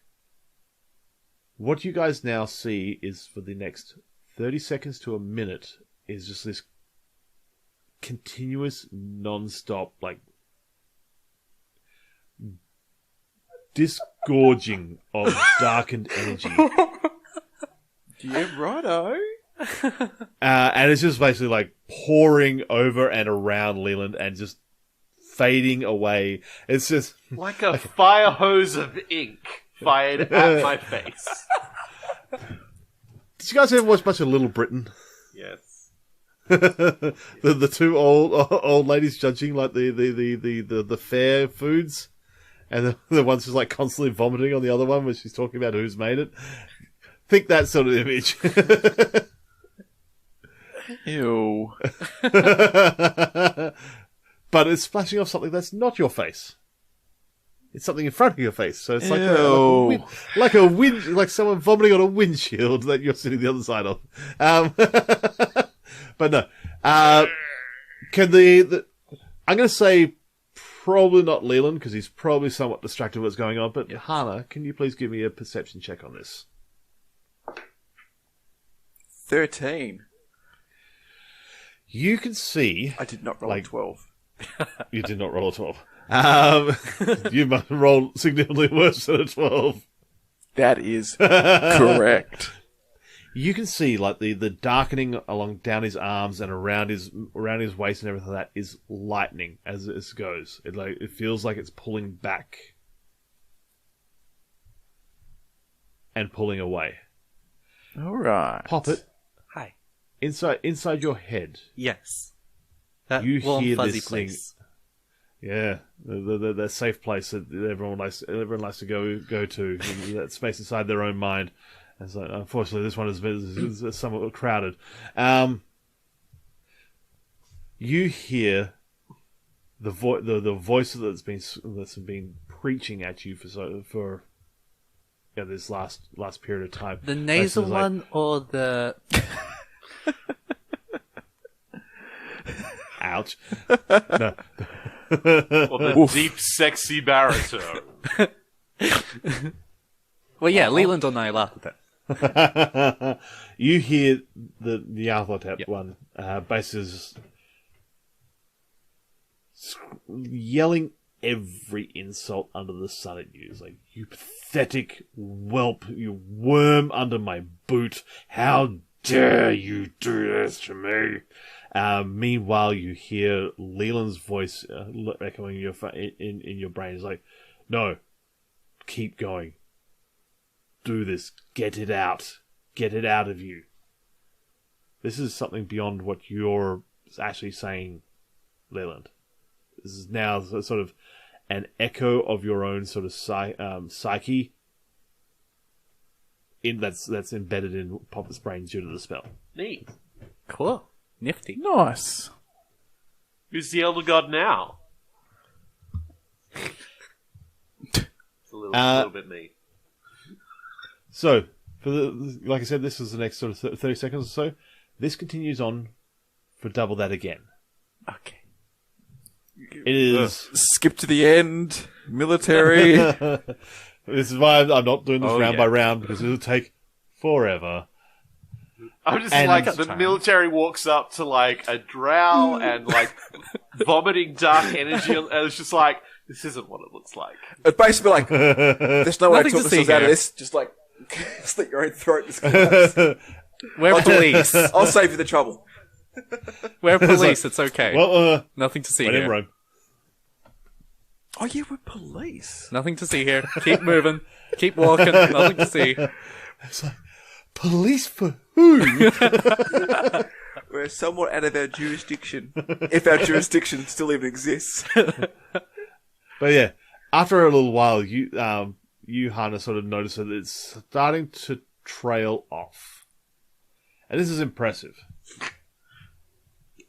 What you guys now see is for the next 30 seconds to a minute is just this continuous, non-stop, like disgorging of darkened energy. Yeah, righto. And it's just basically like pouring over and around Leland and just fading away. It's just Like a fire hose of ink fired at my face. Did you guys ever watch much of Little Britain? Yes. the two old ladies judging like the fair foods, and the one's just like constantly vomiting on the other one when she's talking about who's made it. Think that sort of image. Ew. But it's splashing off something that's not your face. It's something in front of your face, so it's Ew. like someone vomiting on a windshield that you're sitting the other side of. But no, can I'm going to say probably not Leland because he's probably somewhat distracted with what's going on. But Hana, can you please give me a perception check on this? 13. You can see... I did not roll Like- a 12. You did not roll a 12. You must roll significantly worse than a 12. That is correct. You can see like the darkening along down his arms and around his waist and everything like that is lightening as this goes. It feels like it's pulling back and pulling away. All right. Pop it Hi. inside your head. Yes. That You warm, hear fuzzy this place. Yeah, the safe place that everyone likes to go to. That space inside their own mind. And so, unfortunately, this one is somewhat crowded. You hear the voice that's been preaching at you for this last period of time. The nasal Basically, like, one or the... ouch. No. Or the deep, sexy baritone. Well, yeah, Leland or Nyarlathotep. You hear the Nyarlathotep Yep. one, basically yelling every insult under the sun at you. It's like, you pathetic whelp, you worm under my boot. How dare you do this to me? Meanwhile, you hear Leland's voice echoing in your brain. It's like, no, keep going. Do this. Get it out. Get it out of you. This is something beyond what you're actually saying, Leland. This is now sort of an echo of your own sort of psyche that's embedded in Popper's brain due to the spell. Neat. Cool. Nifty. Nice. Who's the elder god now? It's a little bit neat. So, like I said, this is the next sort of 30 seconds or so. This continues on for double that again. Okay. It is... Skip to the end. Military. This is why I'm not doing this round yeah. by round, because it'll take forever. I'm just And- like, the military walks up to like a drow and like vomiting dark energy, and it's just like, this isn't what it looks like. It's basically like, there's no way to Nothing talk to see ourselves out of here. this. Just like, slit your own throat. Just collapse. We're police. I'll save you the trouble. We're police. It's okay. Well, Nothing to see when in here. Rome. Oh yeah, we're police. Nothing to see here. Keep moving. Keep walking. Nothing to see. It's like, police for who? We're somewhat out of our jurisdiction, if our jurisdiction still even exists. But yeah, after a little while, you Hannah, sort of notice that it's starting to trail off. And this is impressive.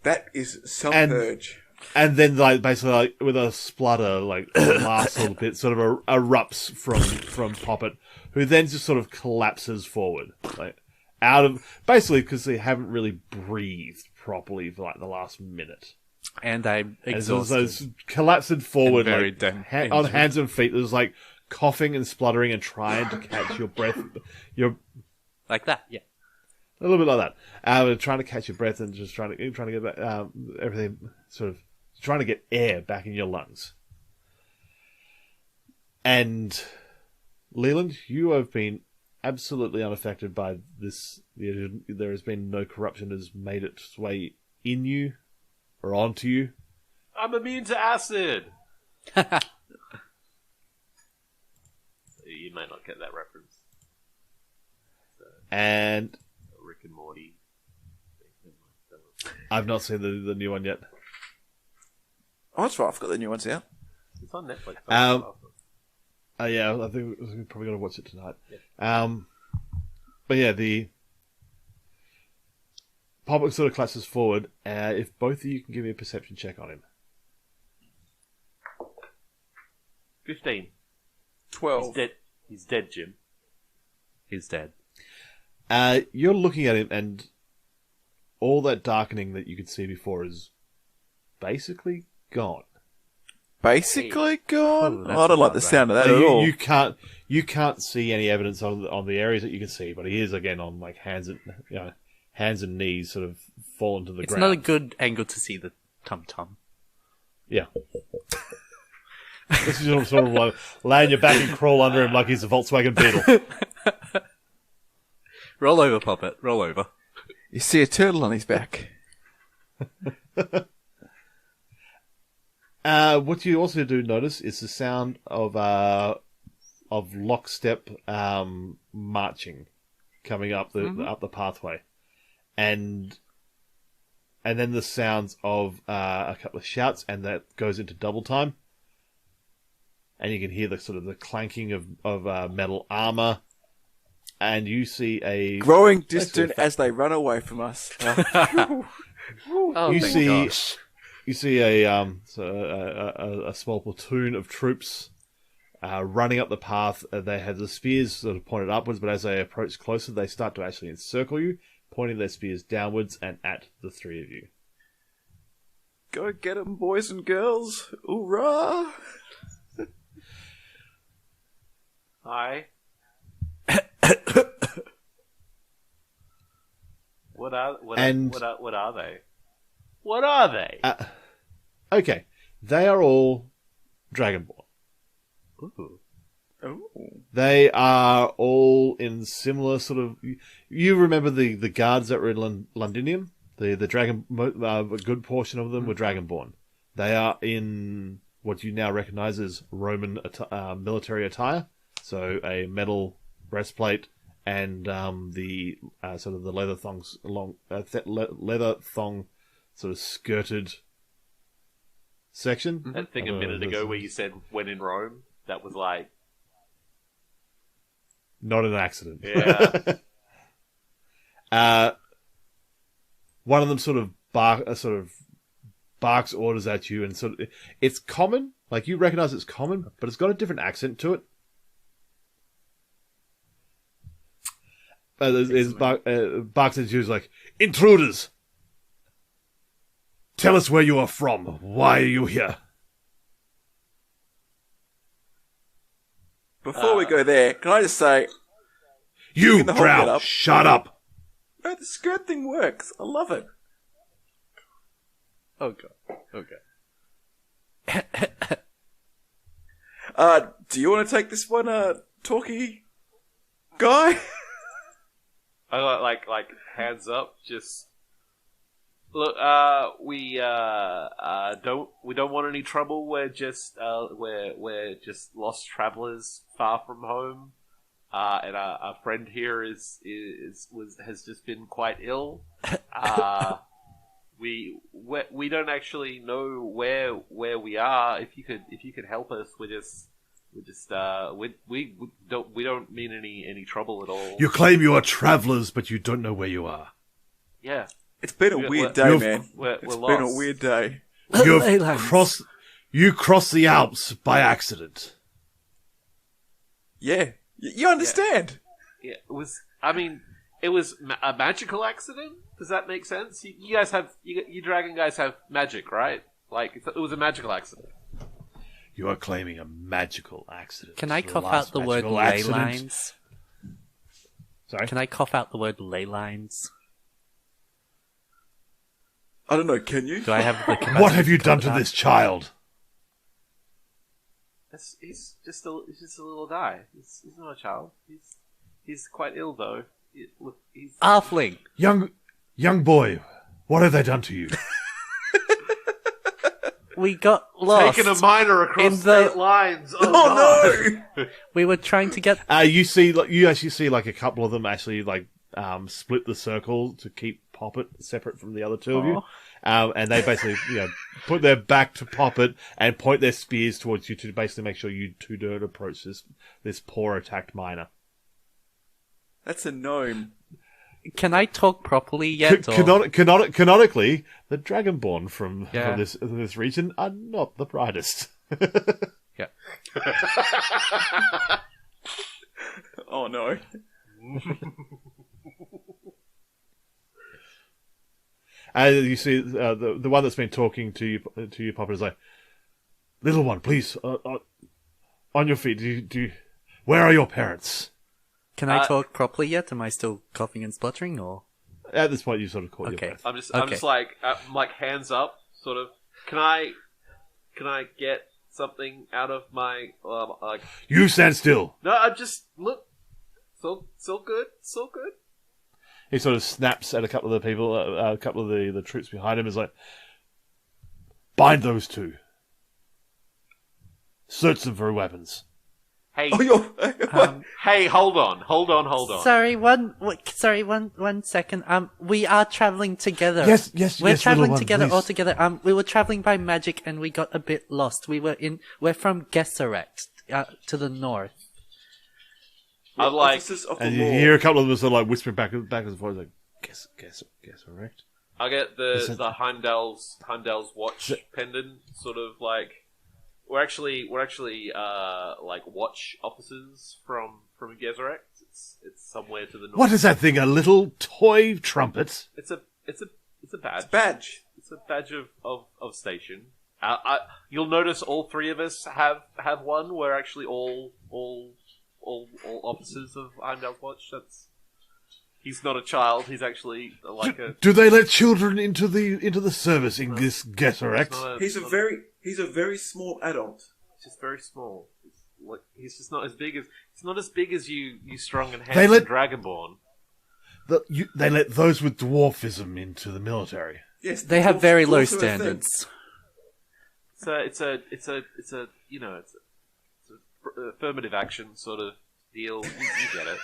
That is some And- purge. And then, like, basically, like, with a splutter, like, the last little bit sort of erupts from Poppet, who then just sort of collapses forward. Like, basically, because they haven't really breathed properly for, like, the last minute. And I'm And so exhausted. it's collapsing forward, And very like, on hands and feet. There's, like, coughing and spluttering and trying to catch your breath. Like that, yeah. A little bit like that. Trying to catch your breath and just trying to get back, everything sort of trying to get air back in your lungs. And Leland, you have been absolutely unaffected by this. There has been no corruption that has made its way in you or onto you. I'm immune to acid! You may not get that reference. And Rick and Morty. I've not seen the new one yet. Oh, that's right. I've got the new ones out. It's on Netflix. Yeah, I think we're probably going to watch it tonight. Yeah. But yeah, the Poppet sort of collapses forward. If both of you can give me a perception check on him. 15. 12. He's dead, Jim. He's dead. You're looking at him, and all that darkening that you could see before is basically gone. Basically gone. Oh, that's I don't like about the right. sound of that at all. You can't see any evidence on the areas that you can see, but he is again on like hands hands and knees sort of fall into the It's ground. not a good angle to see the tum-tum. Yeah. This is sort of like lay on your back and crawl under him like he's a Volkswagen Beetle. Roll over, Puppet. Roll over. You see a turtle on his back. What you also do notice is the sound of lockstep marching coming up the pathway, and then the sounds of a couple of shouts, and that goes into double time, and you can hear the sort of the clanking of metal armor, and you see a Growing distant as they run away from us. Oh, You thank see- gosh. You see a small platoon of troops running up the path. They have the spears sort of pointed upwards, but as they approach closer, they start to actually encircle you, pointing their spears downwards and at the three of you. Go get 'em, boys and girls. Hoorah! Hi. What are they? What are they? Okay, they are all Dragonborn. Ooh. Oh. They are all in similar sort of. You remember the guards that were in Londinium? The dragon, a good portion of them were Dragonborn. They are in what you now recognise as Roman military attire. So a metal breastplate and the sort of the leather thongs leather thong sort of skirted section. That thing a minute ago where you said when in Rome, that was like, Not an accident. yeah. One of them sort of barks orders at you, and sort of it's common, like you recognise it's common, but it's got a different accent to it. Barks at you is like, intruders! Tell us where you are from. Why are you here? Before we go there, can I just say, You, can hold that Drow, up. shut up! no, the skirt thing works. I love it. Oh, God. Okay. Do you want to take this one, talkie guy? I got like hands up, just look. We don't want any trouble. We're just lost travelers far from home, and our friend here has just been quite ill. We don't actually know where we are. If you could help us, we don't mean any trouble at all. You claim you are travellers, but you don't know where you are. Yeah. It's been a We're- weird we're- day, you've- man. we're It's been a lost. weird day. You crossed the Alps by accident. Yeah. You understand? Yeah, it was. I mean, it was a magical accident. Does that make sense? You guys have you dragon guys have magic, right? Like it was a magical accident. You are claiming a magical accident. Can I The cough last out the word magical ley accident. lines? Sorry? Can I cough out the word ley lines? I don't know, can you? Do I have the capacity What have you cough done it to out? this child? He's just a little guy. He's not a child. He's quite ill though. He's Halfling! Young boy, what have they done to you? We got lost. taking a minor across in the- state lines. Oh no! We were trying to get... You actually see like a couple of them actually like split the circle to keep Poppet separate from the other two of you, and they basically put their back to Poppet and point their spears towards you to basically make sure you two don't approach this poor attacked miner. That's a gnome. Can I talk properly yet? or- Canonically, the Dragonborn from Yeah. this region are not the brightest. Yeah. Oh no. And you see the one that's been talking to you, Papa, is like, little one, please, on your feet. Where are your parents? Can I talk properly yet? Am I still coughing and spluttering, or...? At this point, you sort of caught Okay. your breath. I'm just like hands up, sort of. Can I get something out of my like? You stand still. No, I'm just look. So good, so good. He sort of snaps at a couple of the people, a couple of the troops behind him. Is like, bind those two. Search them for weapons. Hey, Oh, you're... hey, hold on. Sorry, one second. We are traveling together. Yes, We're yes, traveling little one, together please. all together. We were traveling by magic and we got a bit lost. We're from Gesseret, to the north. I'm like, Officers of the And you law. hear a couple of them sort of like whispering back and forth, like, guess, correct? I get Is it- the Heimdall's watch pendant, sort of like we're actually like watch officers from Gezerect. It's somewhere to the north. What is that thing? A little toy trumpet? It's a badge. Badge. It's a badge of station. You'll notice all three of us have one. We're actually all officers of Heimdall's watch. He's not a child. He's actually like a. Do they let children into the service in this Gesserect? He's a very small adult. He's just very small. He's just not as big as. He's not as big as you strong and They handsome let- Dragonborn. They let those with dwarfism into the military. Yes, They have dwarfs- very low dwarfs are a thing. standards. It's a affirmative action sort of deal. You get it.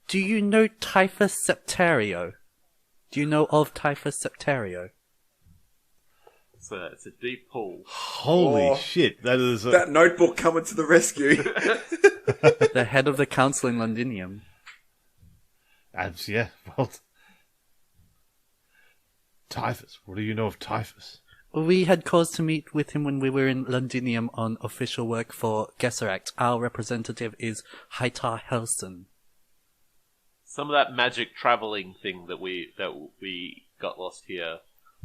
Do you know Typhus Septario? Do you know of Typhus Septario? It's a deep pull. Holy Oh. shit! That is That notebook coming to the rescue. The head of the council in Londinium. yeah. Well, Typhus. What do you know of Typhus? We had cause to meet with him when we were in Londinium on official work for Gesseract. Our representative is Haitar Helson. Some of that magic traveling thing that we got lost here,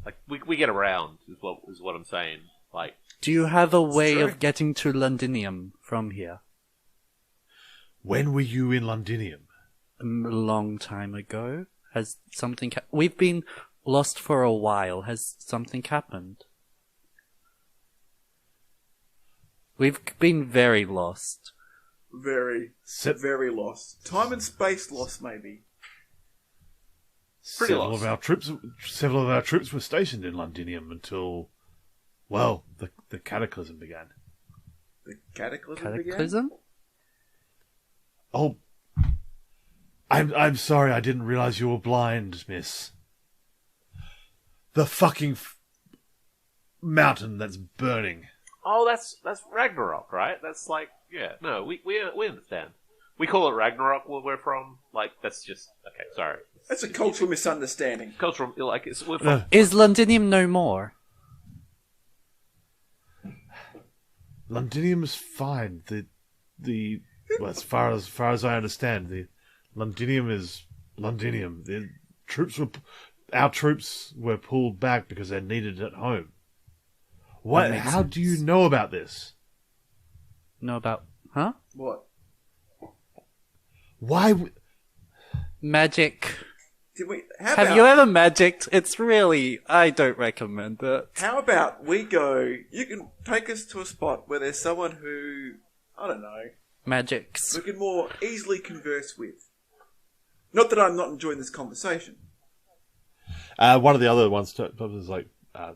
like we get around is what I'm saying. Like, Do you have a way true. of getting to Londinium from here? When were you in Londinium? A long time ago. Has something... We've been lost for a while. Has something happened? We've been very lost. very lost. Time and space lost, maybe. Pretty Several lost. of our troops were stationed in Londinium until, well, the cataclysm began. The cataclysm began? Cataclysm? Oh, I'm sorry. I didn't realize you were blind, miss. The fucking mountain that's burning. oh, that's Ragnarok, right? That's like, yeah, no, we understand. We call it Ragnarok where we're from. Like, that's just okay. Sorry, That's a cultural misunderstanding. cultural. Like, we're from. Is Londinium no more? Londinium's fine. Well, as far as I understand, the Londinium is Londinium. Our troops were pulled back because they're needed at home. What? makes How do you know about this? Know about... Huh? What? Why? Magic. Did we? Have you ever magicked? It's really... I don't recommend it. How about we go? You can take us to a spot where there's someone who, I don't know, Magics. we can more easily converse with. Not that I'm not enjoying this conversation. One of the other ones was like,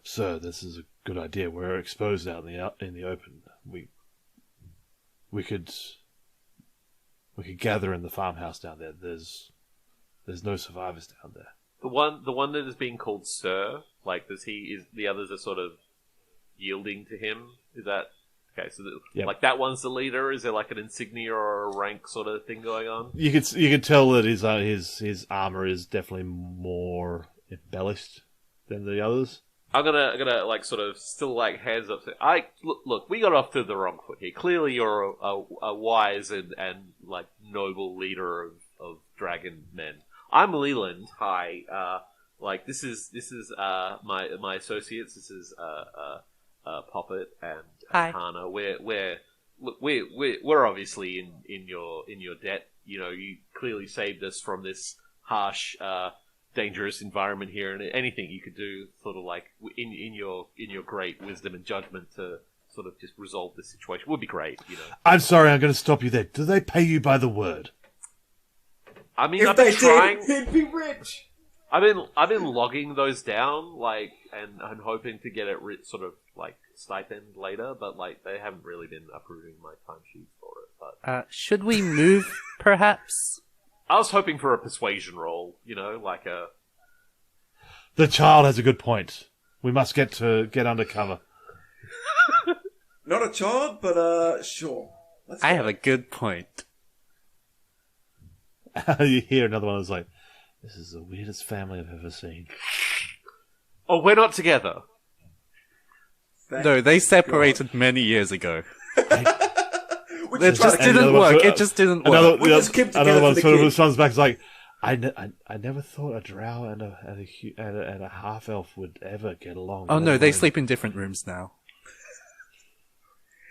"Sir, this is a good idea. We're exposed out in the open. We could gather in the farmhouse down there. There's no survivors down there." The one that is being called Sir, like the others are sort of yielding to him. Is that okay? So Yep. like that one's the leader. Is there like an insignia or a rank sort of thing going on? You could tell that his armor is definitely more embellished than the others. I'm gonna like sort of still like hands up. Say, look, we got off to the wrong foot here. Clearly, you're a wise and like noble leader of dragon men. I'm Leland. Hi. Like this is my associates. This is Poppet and Hi. Hana. We're obviously in your debt. you clearly saved us from this harsh, dangerous environment here, and anything you could do, sort of like in your great wisdom and judgment to sort of just resolve this situation would be great. I'm sorry, I'm going to stop you there. Do they pay you by the word? I mean, If I've been they trying. did, he'd be rich. I've been logging those down, like, and hoping to get it sort of like stipend later, but like they haven't really been approving my timesheets for it. But Should we move, perhaps? I was hoping for a persuasion roll, like a. The child has a good point. We must get undercover. Not a child, but sure. I have a good point. You hear another one that's like, "This is the weirdest family I've ever seen." Oh, we're not together. No, they separated many years ago. Which It is just like- didn't work. It just didn't work. We just kept together another one for the sort of kid. responds back like, I never thought a drow and a half elf would ever get along. Oh let no, they alone- sleep in different rooms now.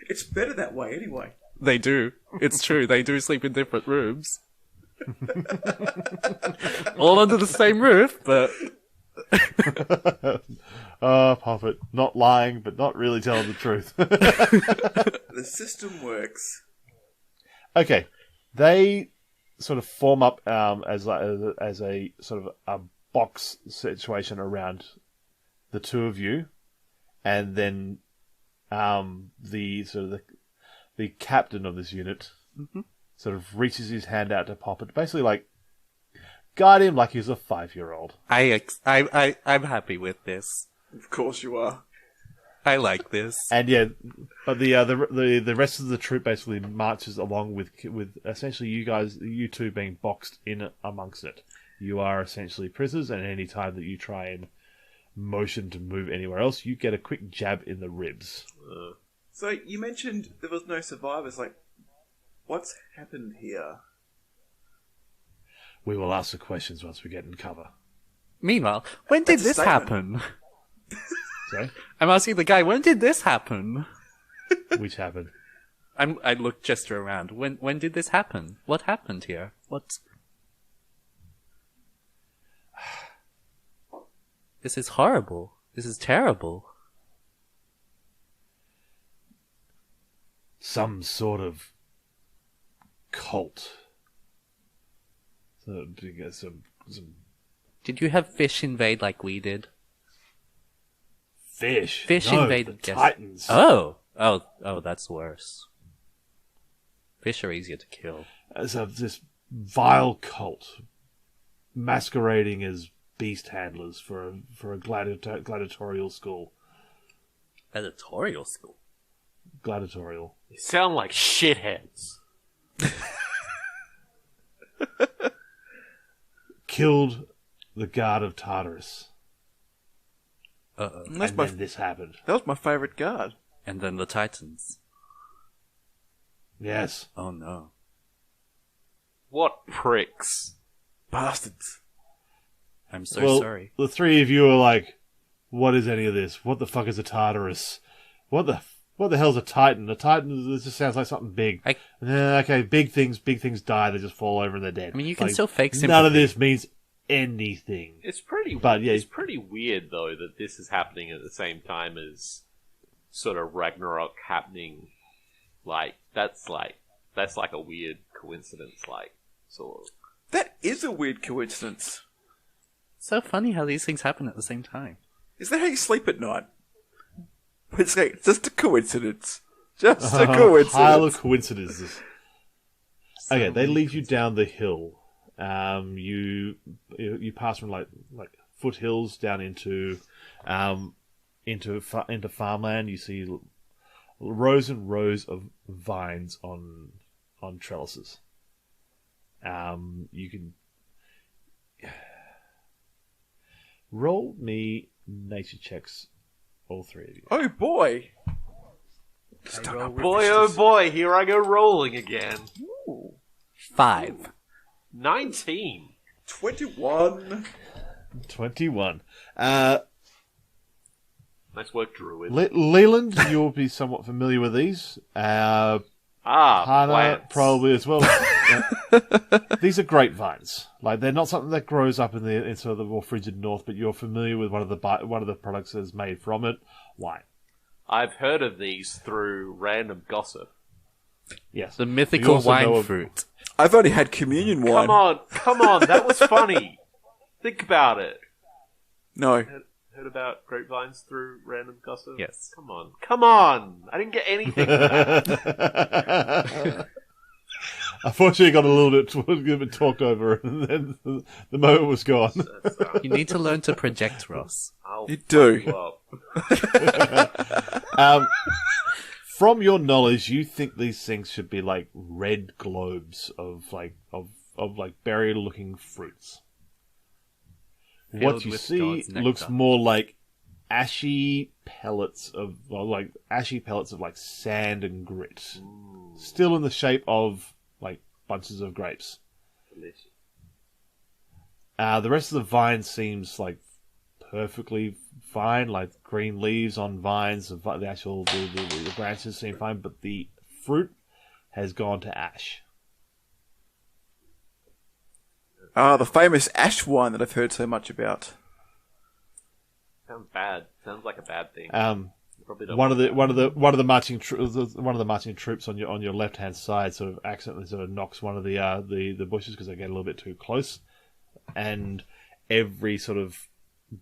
It's better that way anyway. They do. It's true. They do sleep in different rooms. All under the same roof, but Puppet, not lying, but not really telling the truth. The system works. Okay, they sort of form up as a sort of a box situation around the two of you, and then the captain of this unit sort of reaches his hand out to Poppet, basically like guide him like he's a 5-year-old. I'm happy with this. Of course you are. I like this. And yeah, but the rest of the troop basically marches along with essentially you two being boxed in amongst it. You are essentially prisoners, and any time that you try and motion to move anywhere else, you get a quick jab in the ribs. So you mentioned there was no survivors. Like, what's happened here? We will ask the questions once we get in cover. Meanwhile, when did That's a this statement. happen? Sorry? I'm asking the guy, when did this happen? Which happened? I look gesture around. When did this happen? What happened here? What? This is horrible. This is terrible. Some sort of cult. Some Did you have fish invade like we did? fish. Fish No, invaded. the Yes. Titans. Oh, that's worse. Fish are easier to kill. As this vile cult masquerading as beast handlers for a gladiatorial school. Editorial school. Gladiatorial. They sound like shitheads. Killed the guard of Tartarus. Uh-oh. And then this happened. That was my favourite guard. And then the Titans. Yes. Oh no. What pricks. Bastards. I'm so Well, sorry. the three of you are like, what is any of this? What the fuck is a Tartarus? What the hell's a Titan? A Titan, this just sounds like something big. Okay, big things die, they just fall over and they're dead. I mean, you can Like, still fake sympathy. none of this means anything. It's pretty. But, yeah. It's pretty weird though that this is happening at the same time as sort of Ragnarok happening. Like that's like a weird coincidence. Like sort of. That is a weird coincidence. So funny how these things happen at the same time. Is that how you sleep at night? It's like, just a coincidence. Just a coincidence. Pile of coincidences. Okay, they lead you down the hill. You pass from like foothills down into farmland. You see rows and rows of vines on trellises. You can roll me nature checks, all three of you. Oh boy. Boy, oh boy, here I go rolling again. 5. 19. 21. 21. Nice work, Druid. Leland, you'll be somewhat familiar with these. Hana plants. probably as well. These are grapevines. Like they're not something that grows up in sort of the more frigid north, but you're familiar with one of the products that's made from it. Wine. I've heard of these through random gossip. Yes. The You mythical also know wine of- fruit. I've only had communion wine. Come on, that was funny. Think about it. No. Heard about grapevines through random gossip? Yes. Come on. I didn't get anything from that. Unfortunately, it got a little bit talked over, and then the moment was gone. You need to learn to project, Ross. I'll You do. fuck you up. From your knowledge, you think these things should be like red globes of like berry-looking fruits. Filled What you with see God's looks nectar. more like ashy pellets of like sand and grit, still in the shape of like bunches of grapes. Delicious. The rest of the vine seems like perfectly fine, like green leaves on vines. The branches seem fine, but the fruit has gone to ash. The famous ash wine that I've heard so much about. Sounds bad. Sounds like a bad thing. Probably don't One of want the marching troops on your left hand side sort of accidentally sort of knocks one of the bushes because they get a little bit too close, and every sort of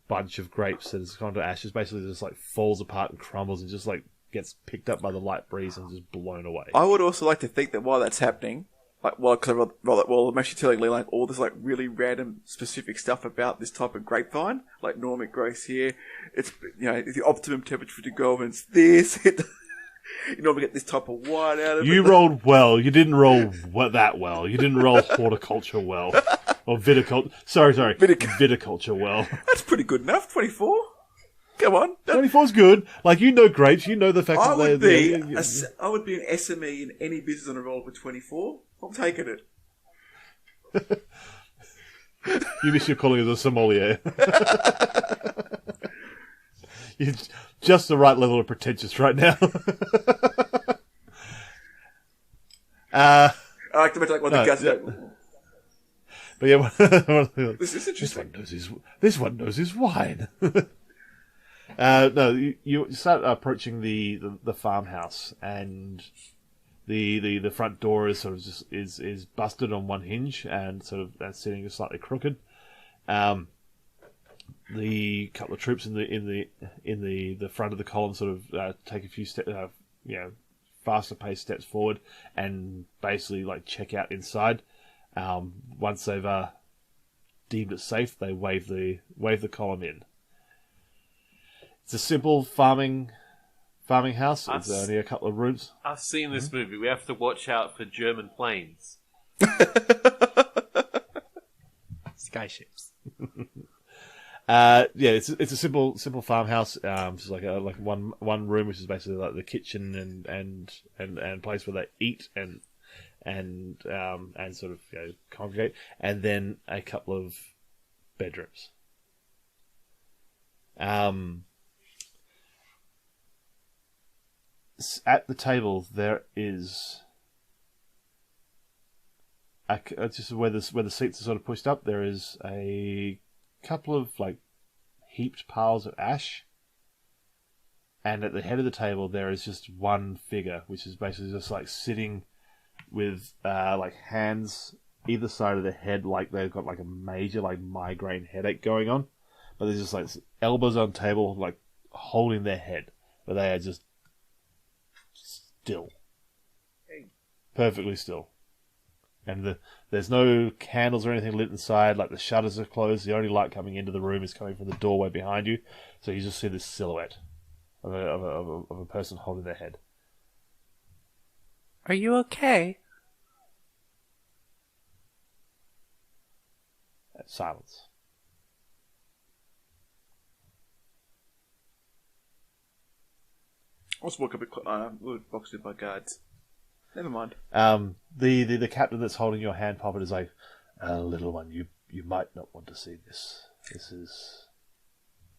bunch of grapes that has gone to ashes basically just like falls apart and crumbles and just like gets picked up by the light breeze and just blown away. I would also like to think that while that's happening, because I'm actually telling Lee all this like really random specific stuff about this type of grapevine. Like normally it grows here. It's it's the optimum temperature to grow, and it's this. You normally get this type of wine out of it. You rolled well. You didn't roll that well. You didn't roll horticulture well. Or viticulture. Sorry. Viticulture well. That's pretty good enough. 24. Come on. 24 is good. Like, you know grapes. You know the fact I that would they... be I would be an SME in any business on a roll for 24. I'm taking it. You miss your calling as a sommelier. You're just the right level of pretentious right now. I like to make one No, of the guys yeah. go, But yeah, this is interesting. this one knows his wine. No, you start approaching the farmhouse, and the front door is sort of just is busted on one hinge and sort of sitting just slightly crooked. The couple of troops in the front of the column sort of take a few steps, faster paced steps forward, and basically like check out inside. Once they've deemed it safe, they wave the column in. It's a simple farming house. It's only a couple of rooms. I've seen this movie. We have to watch out for German planes. Skyships. It's a simple farmhouse. Just like one room, which is basically like the kitchen and place where they eat and sort of congregate, and then a couple of bedrooms. At the table there is just where the seats are sort of pushed up. There is a couple of like heaped piles of ash, and at the head of the table there is just one figure, which is basically just like sitting with like hands either side of the head, like they've got like a major like migraine headache going on, but there's just like elbows on the table, like holding their head, but they are just still, perfectly still. And there's no candles or anything lit inside, like the shutters are closed. The only light coming into the room is coming from the doorway behind you. So you just see this silhouette of a person holding their head. Are you okay? Silence. I'll just walk a bit we're boxed in by guards. Never mind. The captain that's holding your hand, Poppet, is like, little one, you might not want to see this. This is...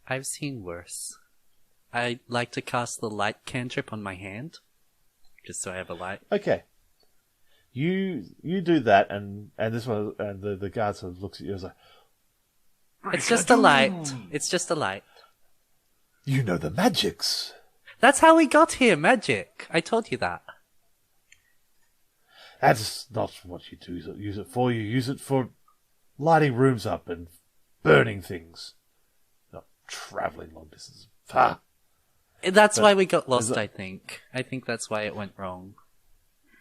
I've seen worse. I'd like to cast the light cantrip on my hand. just so I have a light. Okay. You do that, and this one, and the guard sort of looks at you and is like, It's just a light. It's just a light. "You know the magics." That's how we got here, magic. I told you that. That's not what you use it for. You use it for lighting rooms up and burning things, not traveling long distances. Ha! That's But why we got lost, is it- I think. I think that's why it went wrong.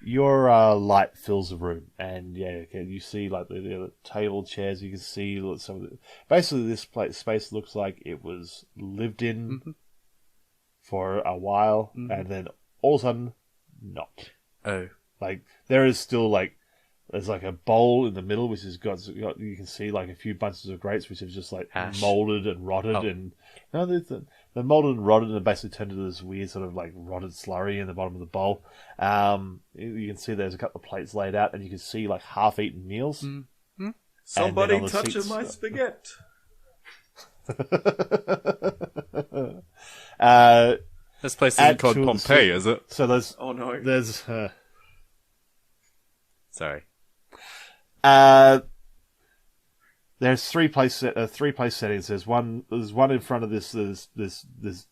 Your light fills the room, and you see like the table, chairs. You can see some of the. Basically, this space looks like it was lived in for a while, and then all of a sudden, not. Oh. Like there is still there's like a bowl in the middle which has got you can see like a few bunches of grapes which have just like Ash. molded and rotted and they're molded and rotted and basically turned into this weird sort of like rotted slurry in the bottom of the bowl. You can see there's a couple of plates laid out and you can see like half-eaten meals. Somebody on the touching seats- my spaghetti. This place isn't called Pompeii, is it? So Oh no. there's Sorry. there's three place settings. There's one in front of this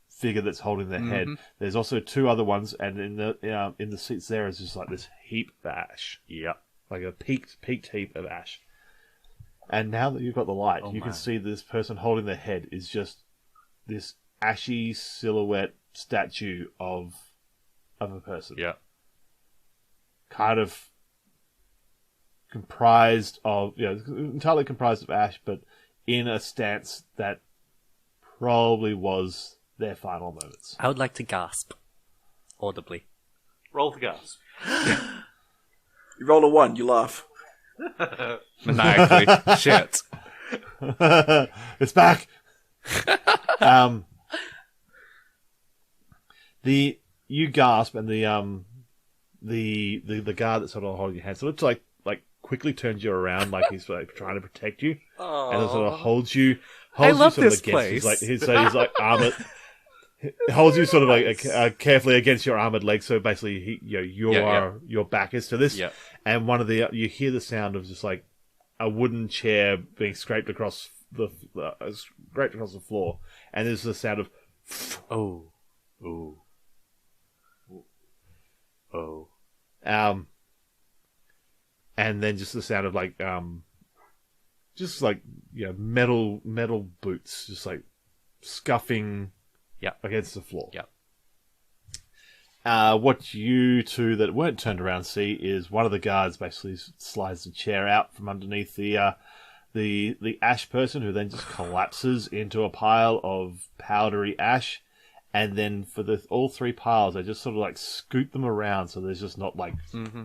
figure that's holding their head. There's also two other ones, and in the seats there is just like this heap of ash. Yeah, like a peaked heap of ash. And now that you've got the light, you can see this person holding their head is just this ashy silhouette statue of a person. Yeah. Kind of comprised of, entirely comprised of ash, but in a stance that probably was their final moments. I would like to gasp. Audibly. Roll to gasp. You roll a 1, you laugh. Maniacally. Shit. It's back. You gasp, and the guard that's sort of holding your hand sort of like quickly turns you around, like he's like trying to protect you, and then sort of holds you love sort of this against place. he's like armored. Holds you sort of like carefully against your armored leg, so basically your back is to this. Yeah. And you hear the sound of just like a wooden chair being scraped across the floor, and there's the sound of Oh. Ooh. Oh. and then just the sound of metal boots just like scuffing against the floor. Yep. What you two that weren't turned around see is one of the guards basically slides the chair out from underneath the ash person, who then just collapses into a pile of powdery ash. And then for all three piles, they just sort of like scoot them around, so there's just not like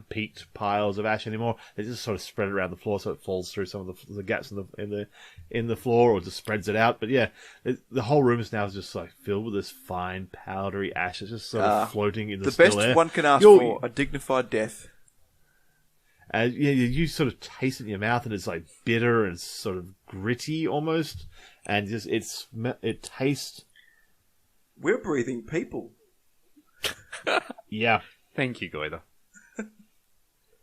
peaked piles of ash anymore. They just sort of spread it around the floor, so it falls through some of the gaps in the floor, or just spreads it out. But yeah, the whole room is now just like filled with this fine powdery ash. It's just sort of floating in the The still best air. one can ask for, a dignified death. And you sort of taste it in your mouth, and it's like bitter and sort of gritty almost, and just it tastes. We're breathing people. Yeah, Thank you, Goida.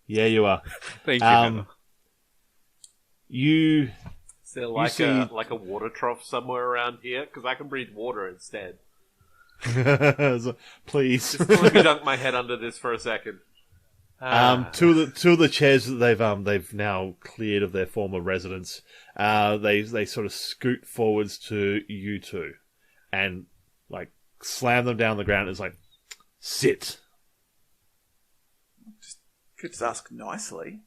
yeah, you are. Thank you, Heather. You Is there like see- a water trough somewhere around here? Because I can breathe water instead. please. Just let me dunk my head under this for a second. Two of the chairs that they've now cleared of their former residence. They sort of scoot forwards to you two, and like slam them down the ground. It's like, sit. Could just ask nicely.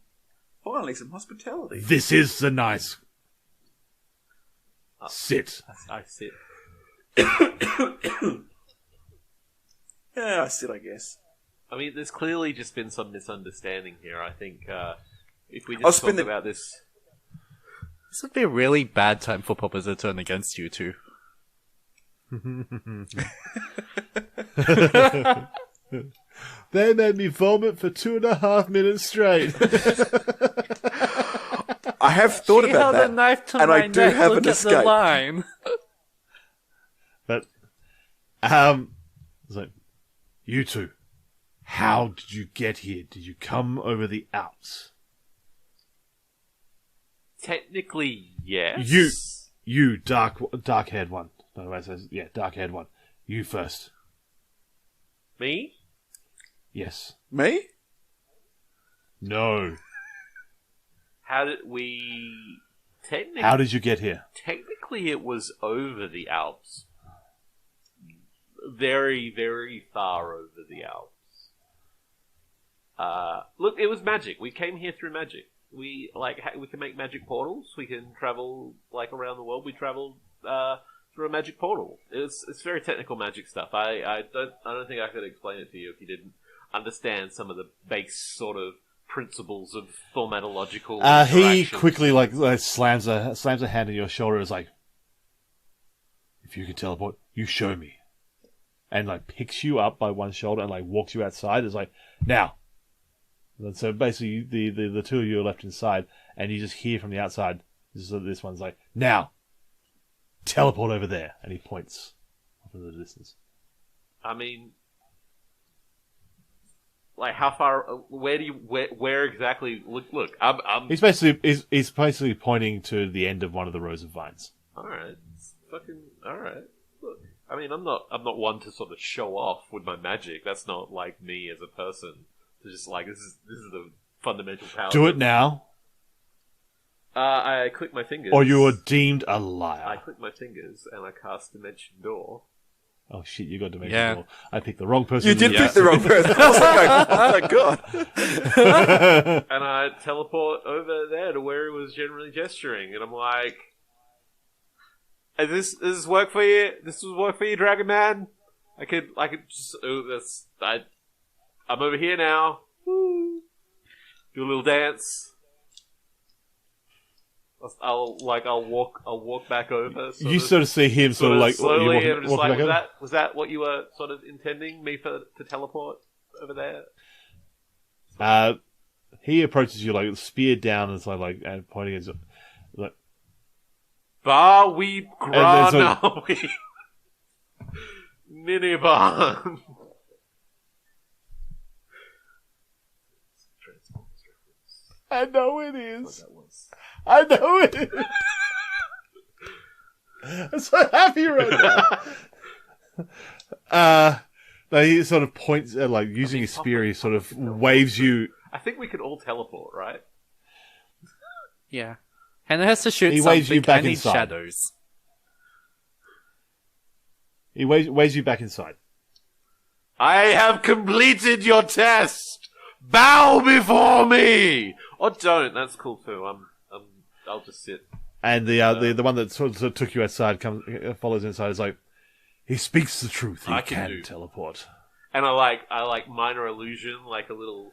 Finally, some hospitality. This is the nice. Sit. I sit. Yeah, I sit, I guess. I mean, there's clearly just been some misunderstanding here. I think if we I'll just spin talk the- about this... This would be a really bad time for Papa to turn against you two. They made me vomit for 2.5 minutes straight. I have thought She about held that. a knife to and my I do neck. have Look an at the escape. line. But, it's like, you two, How did you get here? Did you come over the Alps? Technically, yes. You, dark-haired one. No, wait, says, yeah, dark-haired one. You first. Me? Yes. Me? No. How did we... How did you get here? Technically, it was over the Alps. Very, very far over the Alps. Look, it was magic. We came here through magic. We can make magic portals. We can travel around the world. We traveled through a magic portal. It's very technical magic stuff. I don't think I could explain it to you if you didn't understand some of the base sort of principles of thaumatological He interactions. quickly slams a hand on your shoulder. And is like, if you can teleport, you show me. And picks you up by one shoulder and walks you outside. It's like, now. And so basically, the two of you are left inside, and you just hear from the outside. This one's like, now, teleport over there, and he points off into the distance. I mean, how far? Where exactly? Look. I'm. He's basically pointing to the end of one of the rows of vines. All right, it's fucking all right. Look, I mean, I'm not one to sort of show off with my magic. That's not like me as a person. Just this is the fundamental power. Do it now, I click my fingers. or you are deemed a liar. I click my fingers and I cast Dimension Door. Oh shit! You got Dimension Yeah. Door. I picked the wrong person. You did pick the wrong person. I was like, oh my god. And I teleport over there to where he was generally gesturing, and I'm like, "Does this work for you? This will work for you, Dragon Man? I could just I'm over here now. Woo. Do a little dance. I'll walk back over. You sort of see him sort of like slowly, you and I'm just walking like, back over? was that what you were sort of intending me to teleport over there? He approaches you spear down and and pointing at like Bar we And there's grana we minibar. I know it is. I know it is. I'm so happy right now. No, he sort of points at using his spear. He sort of waves you. I think we could all teleport, right? Yeah. And it has to shoot He something. waves you back I need inside. shadows. He waves you back inside. I have completed your test. Bow before me, or don't. That's cool too. I'll just sit. And the one that sort of took you outside follows inside. Is like, he speaks the truth. He I can do. teleport. And I like minor illusion, like a little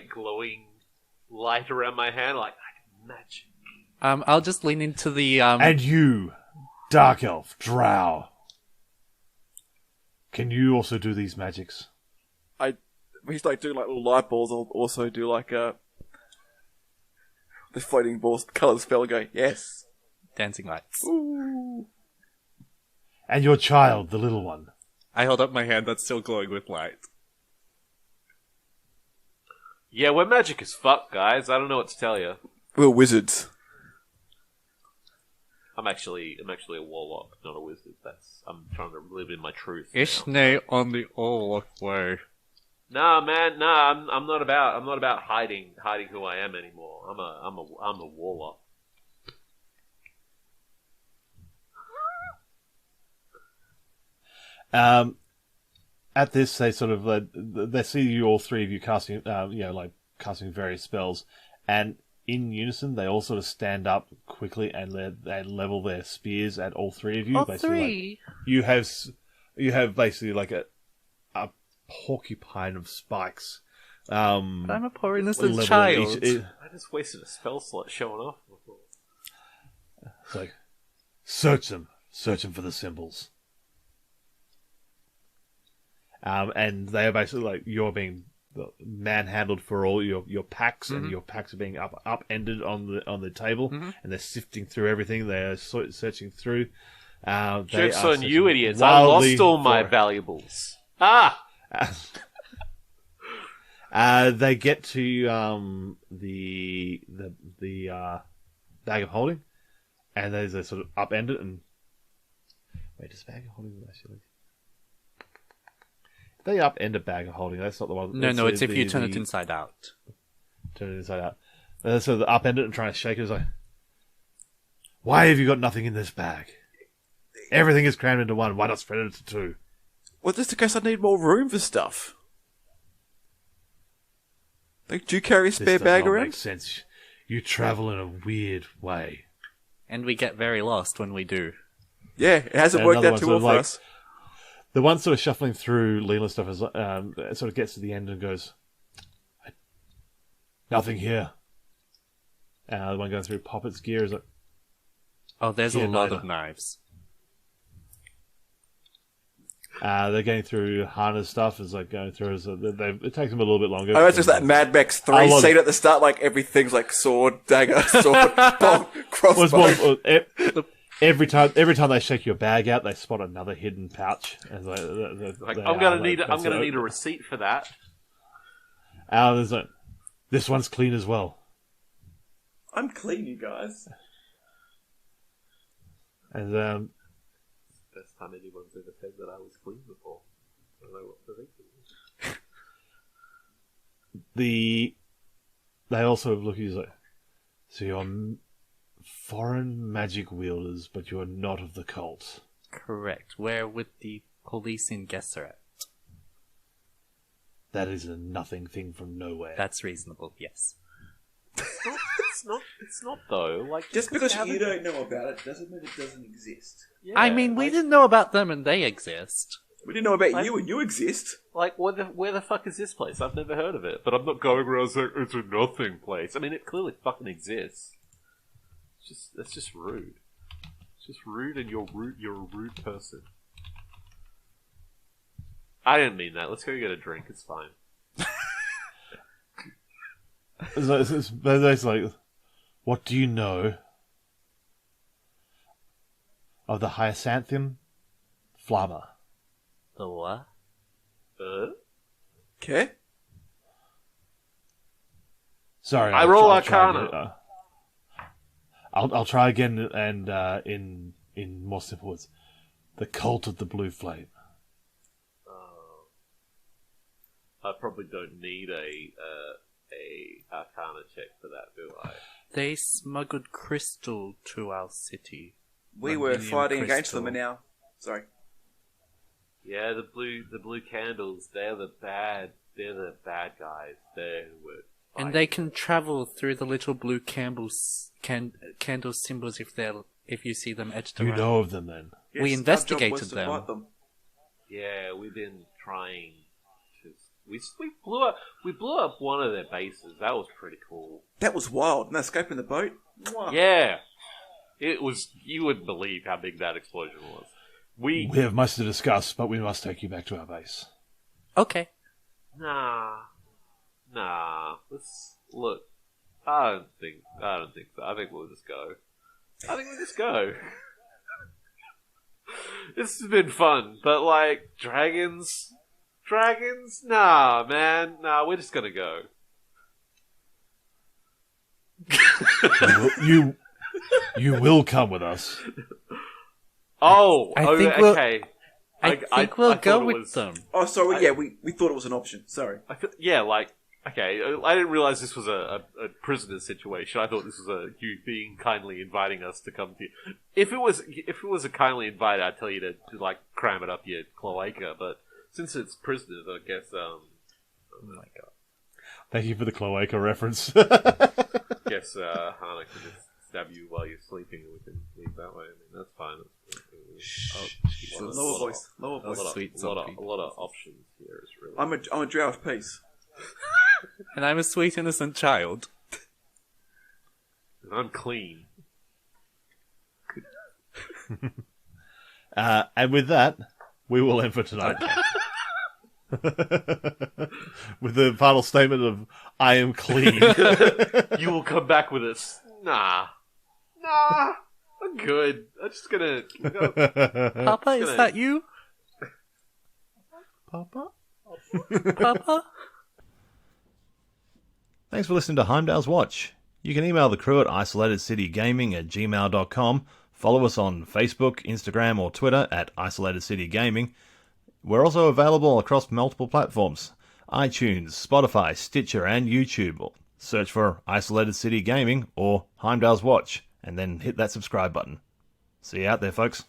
glowing light around my hand, like magic. I'll just lean into the And you, Dark Elf, Drow. Can you also do these magics? He's doing little light balls. I'll also do the floating balls colour spell. Go yes. dancing lights. Ooh. And your child, the little one. I hold up my hand that's still glowing with light. Yeah, we're magic as fuck, guys. I don't know what to tell you. We're wizards. I'm actually a warlock, not a wizard. I'm trying to live in my truth. now. Ishne on the Orlock way. Nah, man, nah. I'm not about hiding who I am anymore. I'm a warlock. At this, they sort of they see you, all three of you, casting casting various spells, and in unison, they all sort of stand up quickly and they level their spears at all three of you. All basically, three? you have basically a porcupine of spikes. But I'm a poor innocent level child. I just wasted a spell slot showing off. It's like, search them for the symbols. And they are basically you're being manhandled for all your packs, and your packs are being upended on the table, and they're sifting through everything. They are searching through. Jokes on you, idiots! I lost all my valuables. They get to the bag of holding, and they sort of upend it and wait. Does bag of holding actually? If they upend a bag of holding, that's not the one. No, it's if you turn it inside out. Turn it inside out. So the upend it and try to shake it is like, why have you got nothing in this bag? Everything is crammed into one. Why not spread it into two? Well, just in case I need more room for stuff. Like, do you carry a spare This does bag not around? make sense. You travel in a weird way. And we get very lost when we do. Yeah, it hasn't And worked another out too one well sort for of us. The one sort of shuffling through Leela's stuff is it sort of gets to the end and goes, nothing here. The one going through Poppet's gear is like, Oh, there's Yeah, a lot neither. of knives. they're going through Hana's stuff is like going through. So it takes them a little bit longer. Oh, it's just that Mad Max 3 A lot scene of- at the start, like everything's like sword, dagger, sword, bomb, Was crossbow. every time they shake your bag out, they spot another hidden pouch. And Like, I'm gonna need a receipt for that. There's like, this one's clean as well. I'm clean, you guys. And First time anyone's ever said that I was clean before. I don't know what to think. they also look at you like, so you're foreign magic wielders, but you're not of the cult. Correct. Where would the police in Gesserit? That is a nothing thing from nowhere. That's reasonable, yes. It's not though. Like, Just because haven't- you don't know about it doesn't mean it doesn't exist. Yeah, I mean, we like, didn't know about them and they exist. We didn't know about Like- you and you exist. Like, where the fuck is this place? I've never heard of it, but I'm not going around saying it's a nothing place. I mean, it clearly fucking exists. That's just rude. It's just rude, and you're rude. You're a rude person. I didn't mean that. Let's go get a drink. It's fine. It's like, what do you know of the Hyacinthium Flamma? The what? Okay. Sorry, I roll I'll try Arcana. again. I'll try again, and in more simple words, the cult of the blue flame. I probably don't need a Arcana check for that, do I? They smuggled crystal to our city. We were Rubidium fighting against crystal. them and now... Sorry. Yeah, the blue candles. They're the bad guys. They're who were. And they can travel through the little blue candle symbols if you see them etched You around. know of them then? Yes, We our job investigated was to them. fight them. Yeah, we've been trying to. We blew up one of their bases. That was pretty cool. That was wild. And escaping the boat? Mwah. Yeah, it was. You wouldn't believe how big that explosion was. We have much to discuss, but we must take you back to our base. Okay. Nah. Let's look. I don't think so. I think we'll just go. This has been fun, but like dragons, nah, man, nah. We're just gonna go. You will come with us. Oh, I think we'll- okay. I think we'll thought go it with was- them. Oh, sorry. Yeah, we thought it was an option. Sorry. Yeah, like, okay, I didn't realize this was a prisoner situation. I thought this was you being kindly inviting us to come to you. If it was a kindly invite, I'd tell you to like cram it up your cloaca. But since it's prisoners, I guess. Oh my god. Thank you for the cloaca reference. Guess Hana can just stab you while you're sleeping, and we can leave that way. I mean, that's fine. Lower voice. Lower A voice. lot of options here. Is really. I'm a drow of peace. And I'm a sweet, innocent child. And I'm clean. And with that, we will end for tonight. With the final statement of, I am clean. You will come back with us. Nah, I'm good. I'm just gonna. Papa, is that you? Papa? Papa? Thanks for listening to Heimdall's Watch. You can email the crew at isolatedcitygaming@gmail.com. Follow us on Facebook, Instagram, or Twitter at isolatedcitygaming. We're also available across multiple platforms: iTunes, Spotify, Stitcher, and YouTube. Search for Isolated City Gaming or Heimdall's Watch, and then hit that subscribe button. See you out there, folks.